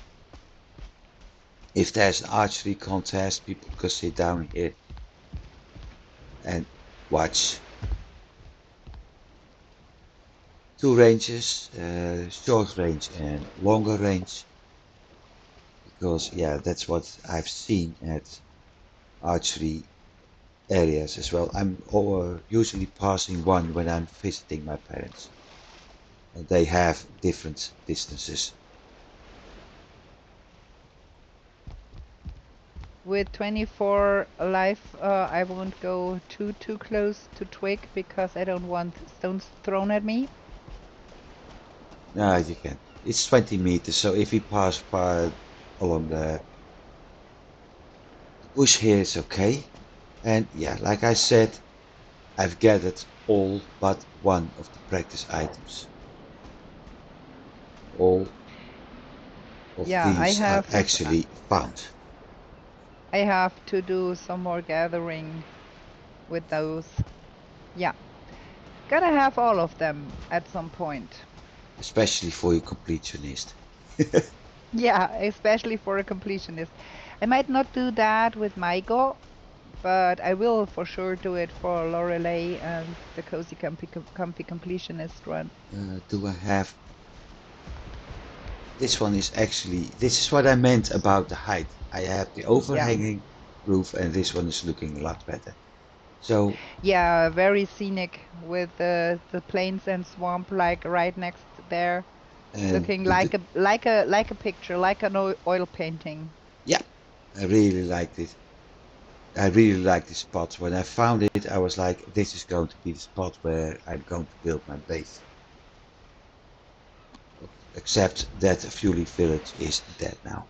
If there's an archery contest, people can sit down here and watch. 2 ranges, short range and longer range, because yeah, that's what I've seen at archery areas as well. I'm usually passing one when I'm visiting my parents, and they have different distances. with 24 life, I won't go too close to twig because I don't want stones thrown at me. No, you can. It's 20 meters, so if we pass along the bush here, it's okay. And yeah, like I said, I've gathered all but one of the practice items. All of Yeah, these are actually found. I have to do some more gathering with those. Yeah, gotta have all of them at some point. Especially for your completionist. Yeah, especially for a completionist. I might not do that with Michael, but I will for sure do it for Lorelei and the Cozy Comfy Completionist run. Do I have... This one is actually... This is what I meant about the height. I have the Yeah. overhanging roof and this one is looking a lot better. So, Yeah, very scenic with the plains and swamp like right next there, and looking like a picture, like an oil painting. yeah, I really liked it. I really like this spot. When I found it, I was like, this is going to be the spot where I'm going to build my base. Except that Fueling Village is dead now.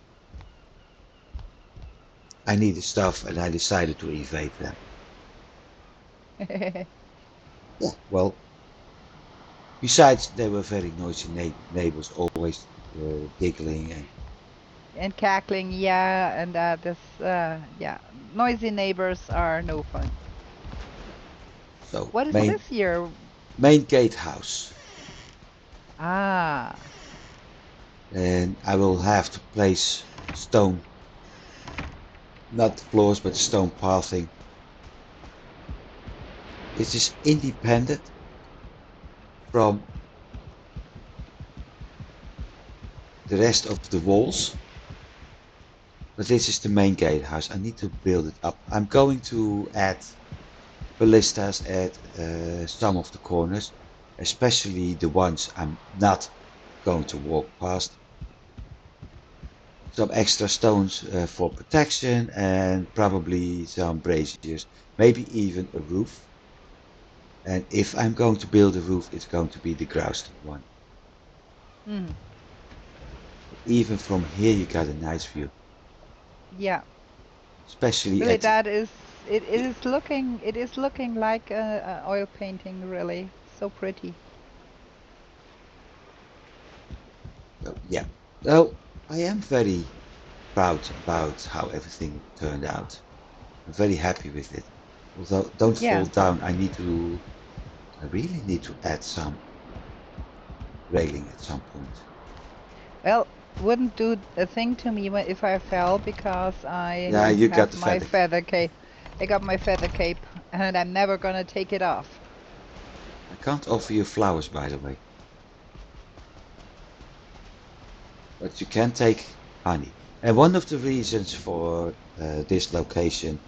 I needed stuff and I decided to evade them. Yeah, well, besides, they were very noisy neighbors, always giggling and And cackling, yeah, and yeah, noisy neighbors are no fun. so What is main this here? main gatehouse. Ah, And I will have to place stone, not floors, but stone pathing. This is independent from the rest of the walls. But this is the main gatehouse. I need to build it up. I'm going to add ballistas at some of the corners, especially the ones I'm not going to walk past. Some extra stones for protection and probably some braziers, maybe even a roof. And if I'm going to build a roof, it's going to be the groused one. mm, But even from here, you got a nice view, yeah. especially Really, at the, that is it is looking like a oil painting. Really, so pretty. yeah. Well, I am very proud about how everything turned out. I'm very happy with it. Although, don't fall Yeah. down. I really need to add some railing at some point. Well, wouldn't do a thing to me if I fell because I Yeah, you got have the my feather. feather cape. I got my feather cape, and I'm never gonna take it off. I can't offer you flowers, by the way, but you can take honey. And one of the reasons for this location,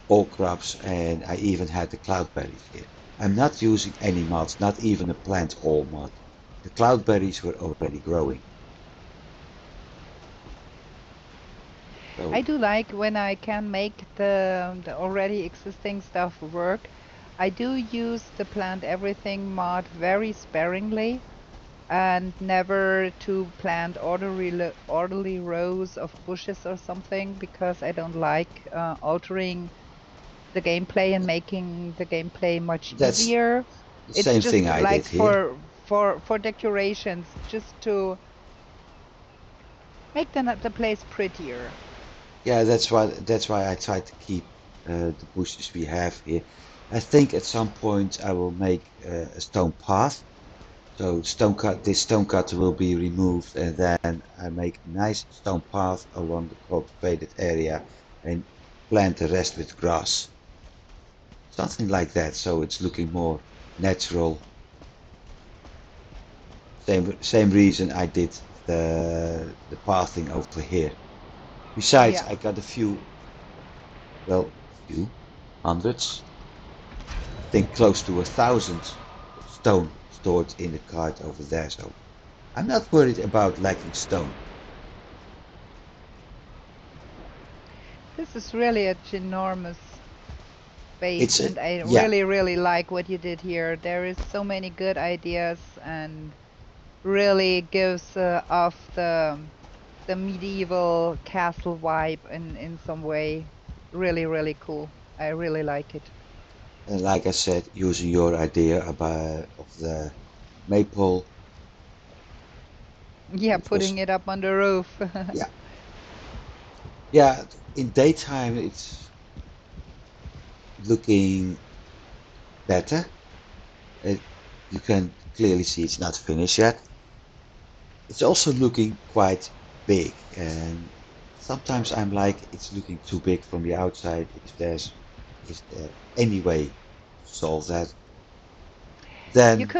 all crops, and I even had the cloudberries here. I'm not using any mods, not even a plant all mod. The cloudberries were already growing. I So do like when I can make the already existing stuff work. I do use the plant everything mod very sparingly and never to plant orderly rows of bushes or something because I don't like altering the gameplay and making the gameplay much that's easier. the It's same thing just I did like here. for decorations, just to make the place prettier. Yeah, that's why I try to keep the bushes we have here. I think at some point I will make a stone path. So this stone cutter will be removed, and then I make a nice stone path along the cultivated area and plant the rest with grass. Something like that, so it's looking more natural. Same reason I did the pathing over here. Besides, Yeah. I got a few, well, few hundreds, I think close to 1,000 of stone stored in the cart over there. So I'm not worried about lacking stone. This is really a ginormous space, It's a, and I yeah, really, really like what you did here. There is so many good ideas, and really gives off the medieval castle vibe in some way. Really, really cool. I really like it. like I said, using your idea about of the maple, Yeah, it was putting it up on the roof. yeah, yeah. In daytime, it's looking better. It, you can clearly see it's not finished yet. It's also looking quite big, and sometimes I'm like, it's looking too big from the outside. Is there any way to solve that? Then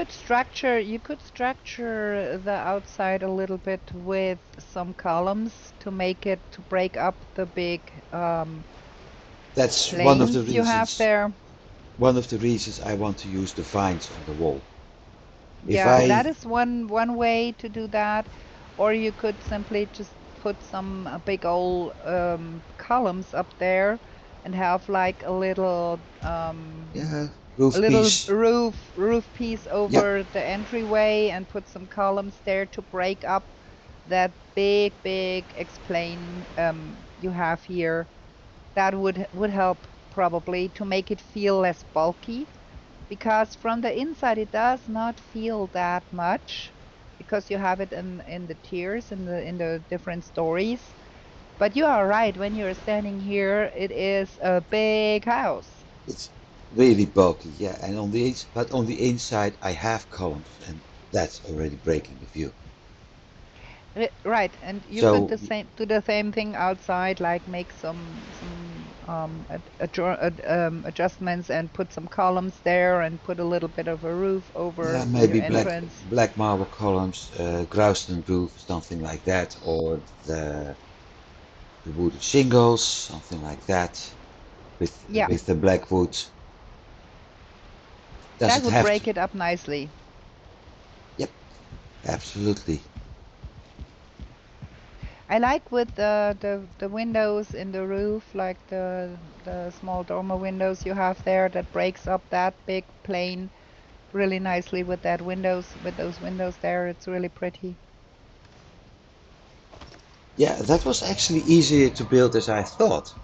You could structure the outside a little bit with some columns to make it to break up the big that's one of the planes you have reasons. there. One of the reasons I want to use the vines on the wall. If Yeah, that I is one way to do that, or you could simply just put some big old columns up there and have like yeah a roof little piece, roof piece yeah, over the entryway and put some columns there to break up that big explain you have here. That would help probably to make it feel less bulky, because from the inside it does not feel that much because you have it in the tiers in the different stories. But you are right, when you're standing here it is a big house. it's really bulky, yeah. And but on the inside I have columns, and that's already breaking the view. Right, and you could So the same do the same thing outside, like make some adjustments and put some columns there and put a little bit of a roof yeah, over your maybe entrance. black marble columns, groused roof, something like that, or the wooden shingles, something like that, Yeah, with the black wood. Does that it would have to? break it up nicely. Yep, absolutely. I like with the windows in the roof, like the small dormer windows you have there, that breaks up that big plane really nicely with that windows with those windows there. It's really pretty. Yeah, that was actually easier to build as I thought.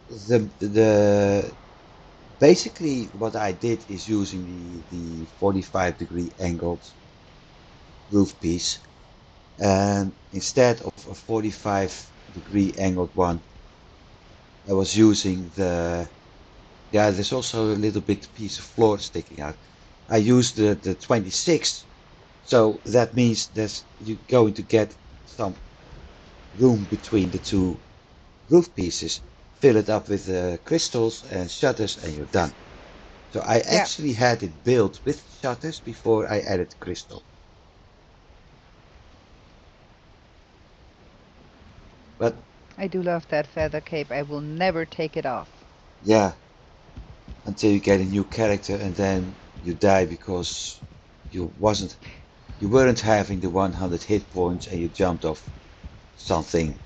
The basically what I did is using the 45-degree angled roof piece, and instead of a 45-degree angled one, I was using the yeah. There's also a little bit piece of floor sticking out. I used the 26, so that means there's you're going to get some room between the two roof pieces. Fill it up with crystals and shutters, and you're done. So I Yeah, actually had it built with shutters before I added crystal. But I do love that feather cape. I will never take it off. yeah, until you get a new character and then you die because you wasn't you weren't having the 100 hit points and you jumped off something.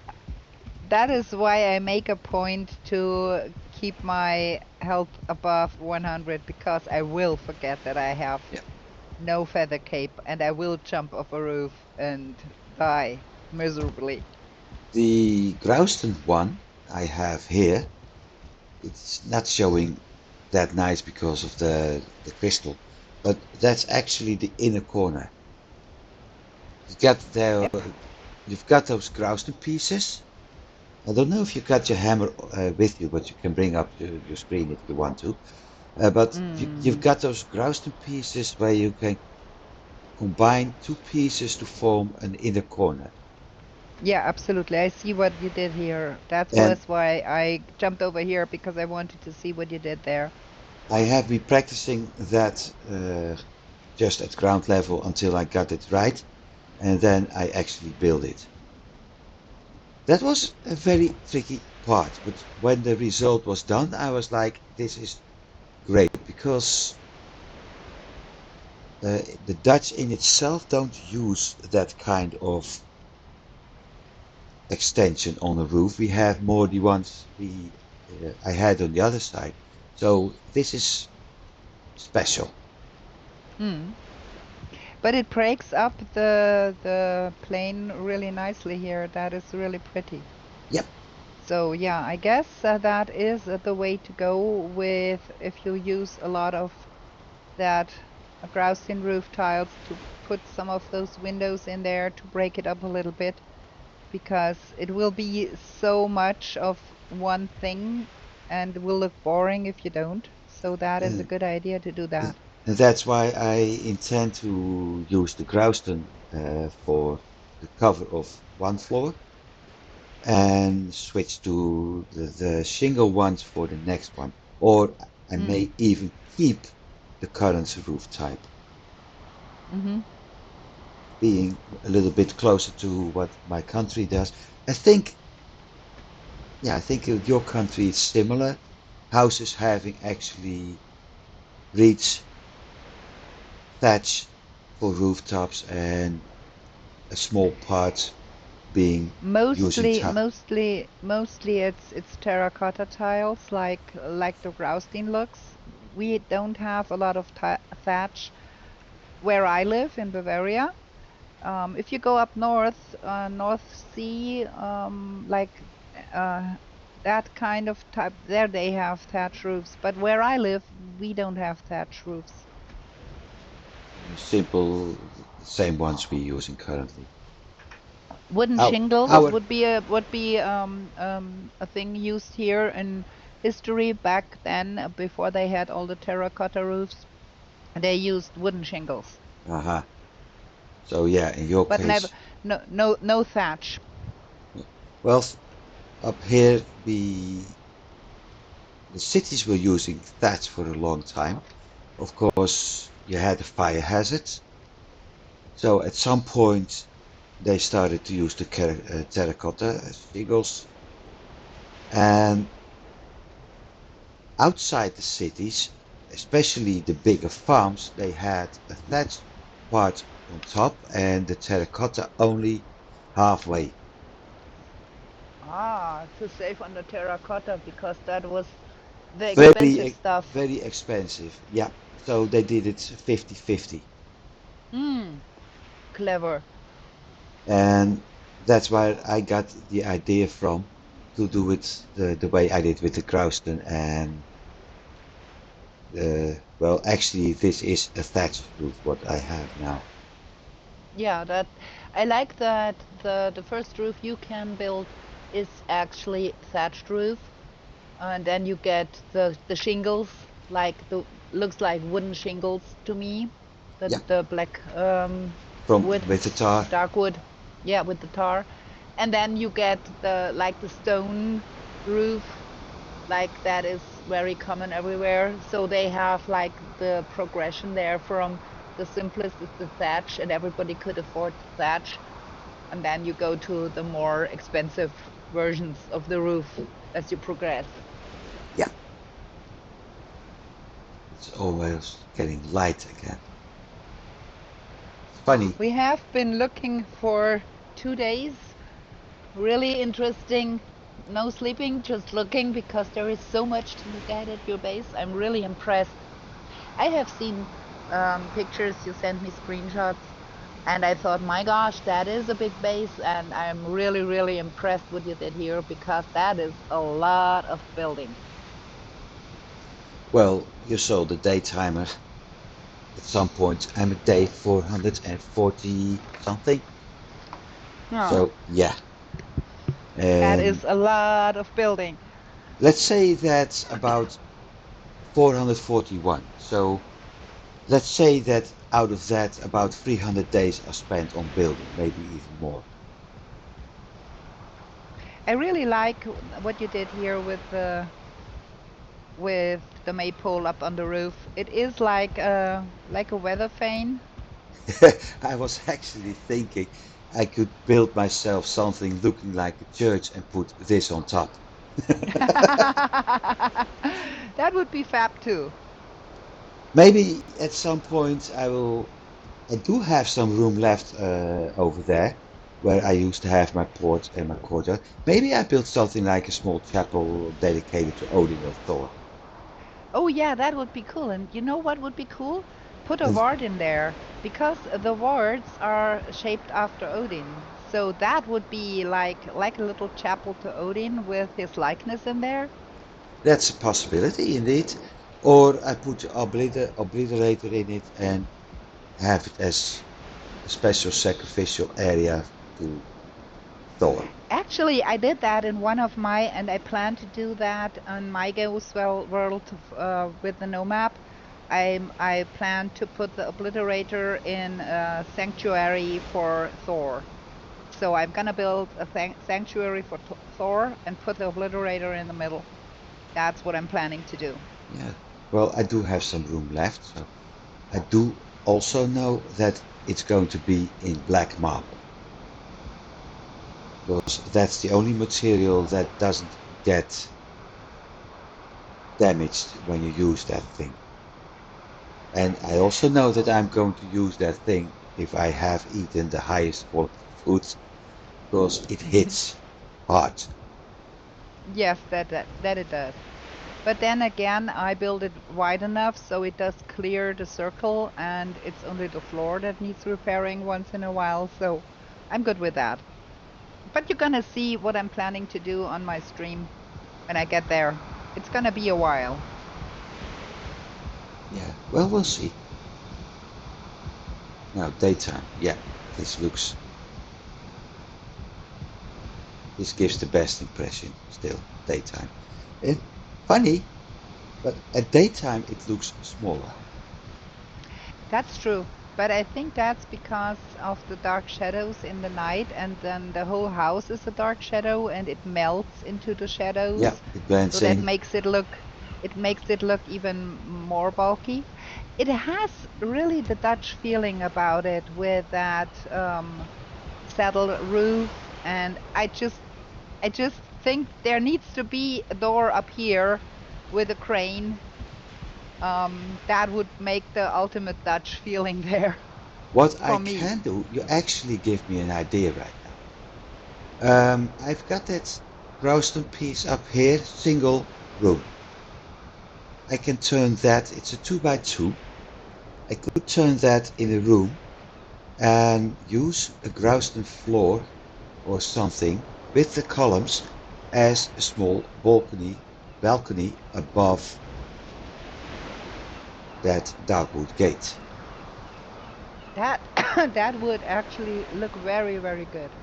That is why I make a point to keep my health above 100, because I will forget that I have Yeah. no feather cape and I will jump off a roof and die miserably. The Grouston one I have here, it's not showing that nice because of the crystal, but that's actually the inner corner. You got there, Yep. you've got those Grouston pieces. I don't know if you got your hammer with you, but you can bring up your screen if you want to. But you've Mm. got those Grouston pieces where you can combine two pieces to form an inner corner. Yeah, absolutely. I see what you did here. That And was why I jumped over here, because I wanted to see what you did there. I have been practicing that just at ground level until I got it right, and then I actually built it. That was a very tricky part, but when the result was done, I was like, this is great because the Dutch in itself don't use that kind of extension on the roof. We have more the ones we I had on the other side. So this is special. Hmm. But it breaks up the plane really nicely here. That is really pretty. Yep. So yeah, I guess that is the way to go with if you use a lot of that grouse tin roof tiles to put some of those windows in there to break it up a little bit, because it will be so much of one thing and will look boring if you don't. So that is a Uh, good idea to do that. and that's why I intend to use the Grouston for the cover of one floor and switch to the shingle ones for the next one. Or I Mm. may even keep the current roof type, Mm-hmm. being a little bit closer to what my country does. I think, yeah, I think your country is similar. Houses having actually reached thatch for rooftops and a small part being using Mostly, tile. mostly, mostly it's terracotta tiles like the Graustin looks. We don't have a lot of thatch where I live in Bavaria. If you go up north, North Sea, like uh, that kind of type, there they have thatch roofs. But where I live, we don't have thatch roofs. Simple, the same ones we're using currently. Wooden Our, shingles our, would be a thing used here in history back then, before they had all the terracotta roofs. They used wooden shingles, uh-huh. So yeah, in your but never case, no thatch. well, up here the cities were using thatch for a long time. Of course, you had a fire hazard. So at some point, they started to use the terracotta shingles. And outside the cities, especially the bigger farms, they had a thatch part on top and the terracotta only halfway. Ah, to save on the terracotta because that was the expensive Very, stuff. very expensive. Yeah. So they did it 50-50. Hmm, clever. And that's where I got the idea from to do it the way I did with the Grouston. And well, actually, this is a thatched roof, what I have now. Yeah, that I like that the first roof you can build is actually thatched roof, and then you get the shingles, like the looks like wooden shingles to me, the Yeah. the black From wood, with the tar. dark wood, yeah, with the tar, and then you get the like the stone roof, like that is very common everywhere. So they have like the progression there from the simplest is the thatch, and everybody could afford thatch, and then you go to the more expensive versions of the roof as you progress. Yeah. It's always getting light again. It's funny. We have been looking for 2 days. Really interesting. No sleeping, just looking because there is so much to look at your base. I'm really impressed. I have seen pictures, you sent me screenshots, and I thought, my gosh, that is a big base, and I'm really, really impressed what you did here because that is a lot of building. Well, you saw the day timer. At some point, I'm at day 440 something. Yeah. So yeah, That and is a lot of building. let's say that's about 441. So let's say that out of that, about 300 days are spent on building, maybe even more. I really like what you did here with the maypole up on the roof. It is like a weather vane. I was actually thinking I could build myself something looking like a church and put this on top. That would be fab too. Maybe at some point I will. I do have some room left over there. where I used to have my porch and my courtyard. Maybe I built something like a small chapel dedicated to Odin or Thor. Oh yeah, that would be cool. And you know what would be cool? Put a And ward in there because the wards are shaped after Odin. So that would be like a little chapel to Odin with his likeness in there. that's a possibility indeed. Or I put obliterator in it and have it as a special sacrificial area to Thor. Actually, I did that in one of my, and I plan to do that on my Ghost World with the no map. I plan to put the obliterator in a sanctuary for Thor. So I'm gonna build a sanctuary for Thor and put the obliterator in the middle. That's what I'm planning to do. Yeah. Well, I do have some room left, so I do also know that it's going to be in black marble because that's the only material that doesn't get damaged when you use that thing. And I also know that I'm going to use that thing if I have eaten the highest quality foods because it hits hard. Yes, that it does. But then again, I build it wide enough so it does clear the circle and it's only the floor that needs repairing once in a while. So I'm good with that. But you're gonna see what I'm planning to do on my stream when I get there. It's gonna be a while. Yeah, well, we'll see. Now, daytime. Yeah, this looks, this gives the best impression still, daytime. And funny, but at daytime it looks smaller. That's true. But I think that's because of the dark shadows in the night, and then the whole house is a dark shadow and it melts into the Yeah, shadows. it So blends that in. makes it look even more bulky. It has really the Dutch feeling about it with that saddle roof, and I just think there needs to be a door up here with a crane. That would make the ultimate Dutch feeling there What I for me. can do, you actually give me an idea right now. I've got that Royston piece up here, single room. I can turn that, it's a 2 by 2. I could turn that in a room and use a Grouston floor or something with the columns as a small balcony above that darkwood gate. That that would actually look very, very good.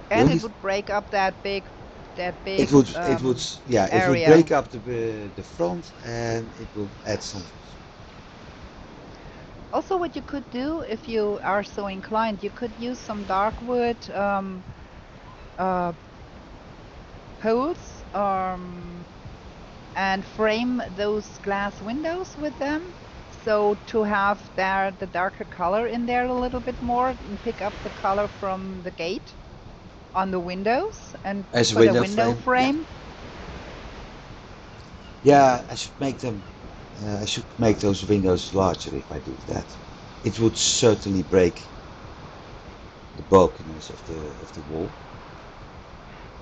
The And only it would break up that big it would yeah, it would area. break up the front and it would add some. Also, what you could do if you are so inclined, you could use some dark wood uh, poles and frame those glass windows with them. So to have there the darker color in there a little bit more and pick up the color from the gate on the windows and As a put a window window frame, yeah. frame. Yeah, I should make them. I should make those windows larger if I do that. It would certainly break the bulkiness of the wall.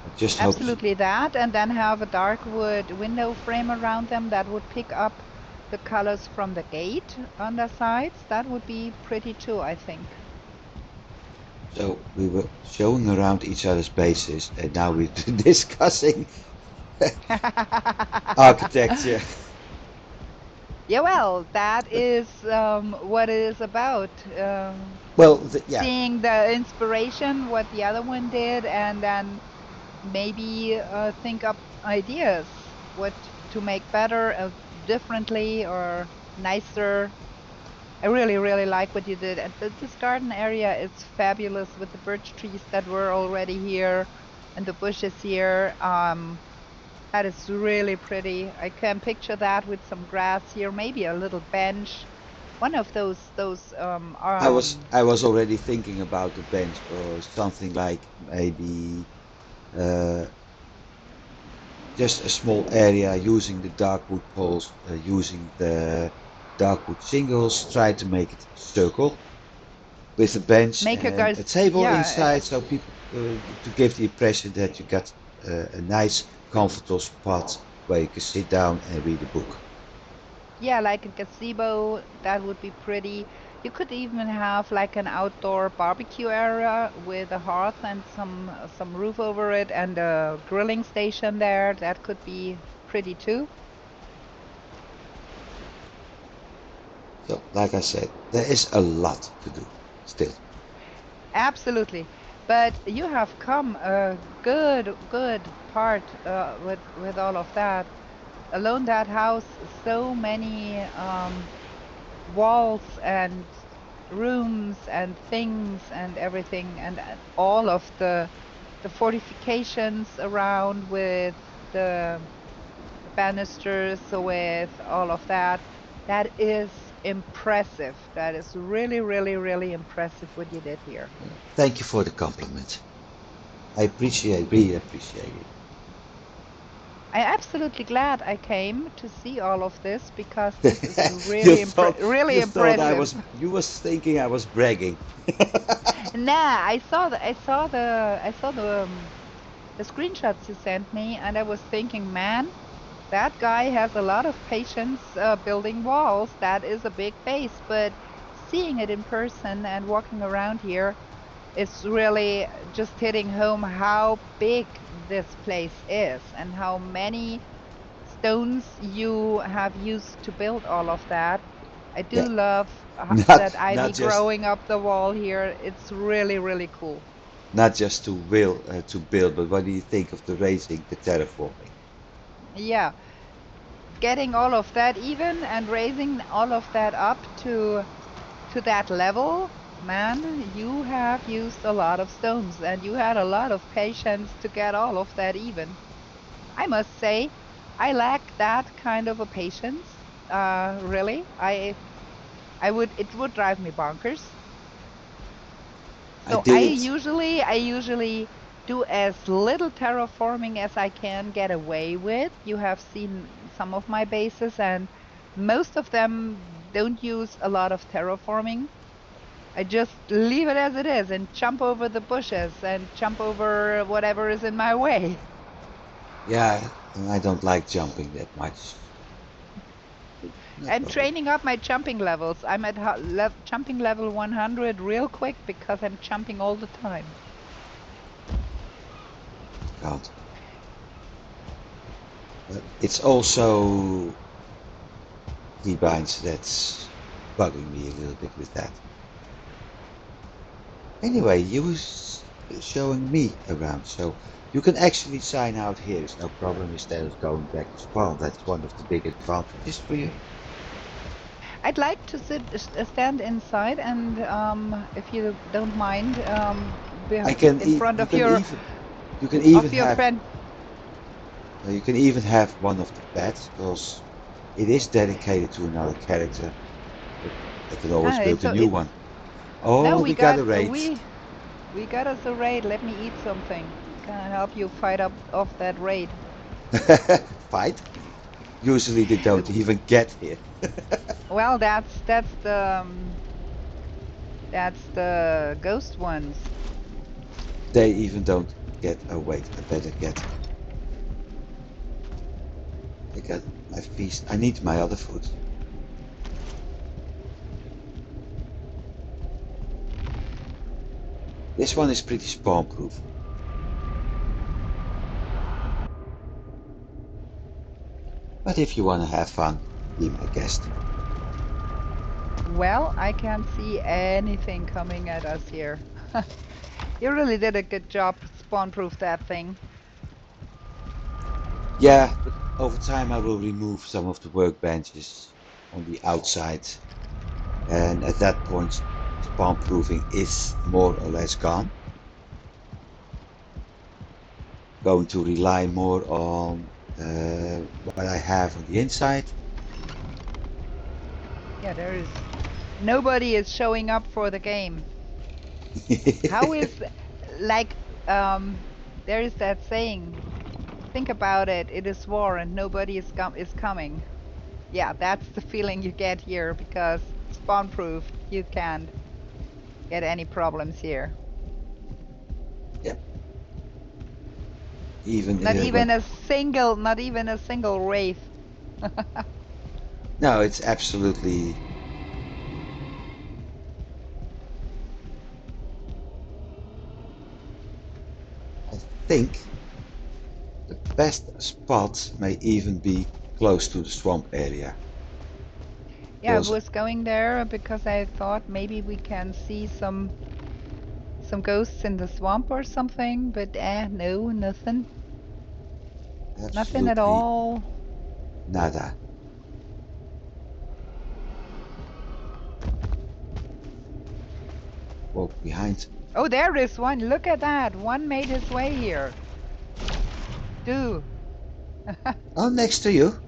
I just hope. Absolutely that, and then have a dark wood window frame around them that would pick up the colors from the gate on the sides. That would be pretty too, I think. So we were showing around each other's bases, and now we're discussing architecture. Yeah, well, that is what it is about. Well, yeah. Seeing the inspiration, what the other one did, and then maybe think up ideas what to make better, differently, or nicer. I really, really like what you did. And this garden area is fabulous with the birch trees that were already here and the bushes here. That is really pretty. I can picture that with some grass here, maybe a little bench. One of those I was already thinking about the bench or something like maybe uh, just a small area using the darkwood poles, using the darkwood shingles, try to make it circle with a bench Make your and guys, a table yeah, inside, so people to give the impression that you got a nice, comfortable spot where you can sit down and read a book. yeah, like a gazebo, that would be pretty. You could even have like an outdoor barbecue area with a hearth and some roof over it and a grilling station there. That could be pretty too. So, like I said, there is a lot to do still. Absolutely. But you have come a good part with all of that. Alone that house, so many walls and rooms and things and everything and all of the fortifications around with the banisters, so with all of that. That is impressive. That is really, really, really impressive what you did here. Thank you for the compliment. I appreciate, really appreciate it. I'm absolutely glad I came to see all of this because this is you really thought really you thought I impressive. was you was thinking I was bragging. Nah, I saw the screenshots you sent me, and I was thinking, man, that guy has a lot of patience building walls. That is a big base, but seeing it in person and walking around here, it's really just hitting home how big this place is and how many stones you have used to build all of that. I Yeah, do love not that ivy not just growing up the wall here. It's really, really cool. not just to build, but what do you think of the raising, the terraforming? Yeah, getting all of that even and raising all of that up to that level, man, you have used a lot of stones and you had a lot of patience to get all of that even. I must say, I lack that kind of a patience. Really, I would it would drive me bonkers. I So did it. I usually do as little terraforming as I can get away with. You have seen some of my bases, and most of them don't use a lot of terraforming. I just leave it as it is and jump over the bushes and jump over whatever is in my way. Yeah, I don't like jumping that much. No I'm problem. training up my jumping levels. I'm at jumping level 100 real quick because I'm jumping all the time. Can't. But it's also T-binds that's bugging me a little bit with that. Anyway, you was showing me around, so you can actually sign out here. It's no problem instead of going back to spawn. That's one of the big advantages for you. I'd like to stand inside, and if you don't mind, I can in even front of your you can even have friend. you can even have one of the beds because it is dedicated to another character, but I can always Ah, build a so new it one. no, Oh, we got a raid. we got us a raid. Let me eat something. Can I help you fight up off that raid? Fight? Usually they don't even get here. Well, that's the ghost ones. They even don't get. Oh wait, I better get. I got my feast. I need my other food. This one is pretty spawn proof. But if you want to have fun, be my guest. Well, I can't see anything coming at us here. You really did a good job spawn-proof that thing. Yeah, but over time I will remove some of the workbenches on the outside, and at that point, spawn proofing is more or less gone. Going to rely more on what I have on the inside. Yeah, there is nobody is showing up for the game. How is like there is that saying, think about it, it is war and nobody is coming. Yeah, that's the feeling you get here because spawn proof, you can't. get any problems here. Yeah. Even Not when even a single wraith. no, it's absolutely. I think the best spot may even be close to the swamp area. Yeah, I Because was going there because I thought maybe we can see some ghosts in the swamp or something, but no, nothing. Nothing at absolutely all. nada. Walk behind. Oh, there is one. Look at that. One made his way here. Do. Oh, next to you.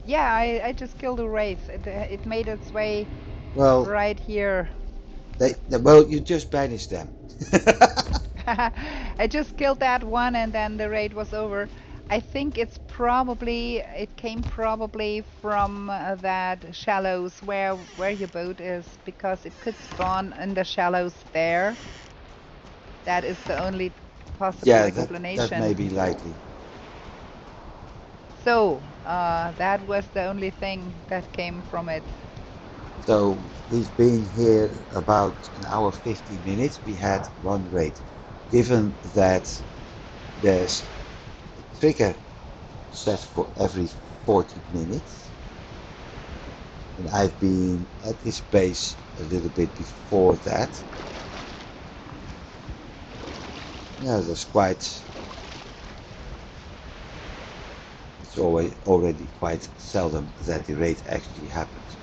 Yeah, I just killed a wraith. It made its way Well, right here. well, you just banished them. I just killed that one and then the raid was over. I think it came probably from that shallows where your boat is because it could spawn in the shallows there. That is the only possible Yeah, that may explanation. be likely. So, that was the only thing that came from it. So we've been here about an hour 50 minutes. We had one raid. Given that there's a trigger set for every 40 minutes, and I've been at this base a little bit before that. Yeah, there's quite. It's already quite seldom that the raid actually happens.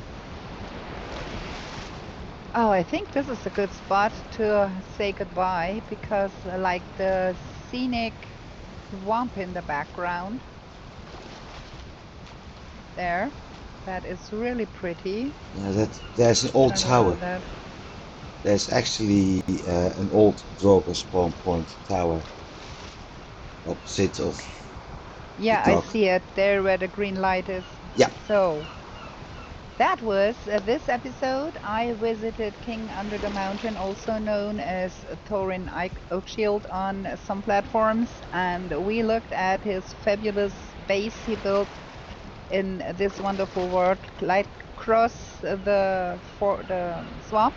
Oh, I think this is a good spot to say goodbye because like the scenic swamp in the background there, that is really pretty. Yeah, there's an old Talk about tower. that. There's actually an old Draugr spawn point tower opposite of the Yeah, I dock. see it there where the green light is. Yeah, So that was this episode. I visited King Under the Mountain, also known as Thorin Oakshield on some platforms, and we looked at his fabulous base he built in this wonderful world, like across the swamp.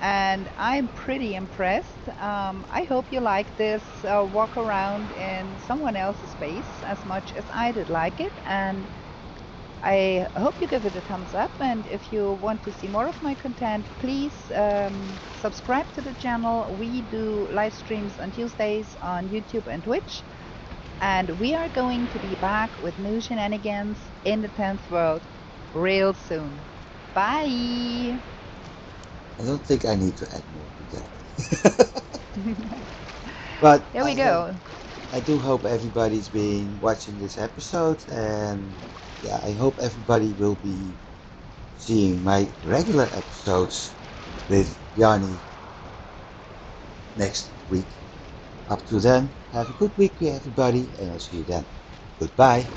And I'm pretty impressed. I hope you like this walk around in someone else's space as much as I did like it. And I hope you give it a thumbs up. And if you want to see more of my content, please subscribe to the channel. We do live streams on Tuesdays on YouTube and Twitch. And we are going to be back with new shenanigans in the 10th world real soon. Bye! I don't think I need to add more to that. But There we go. I do hope everybody's been watching this episode, and yeah, I hope everybody will be seeing my regular episodes with Yanni next week. Up to then, have a good week, everybody, and I'll see you then. Goodbye.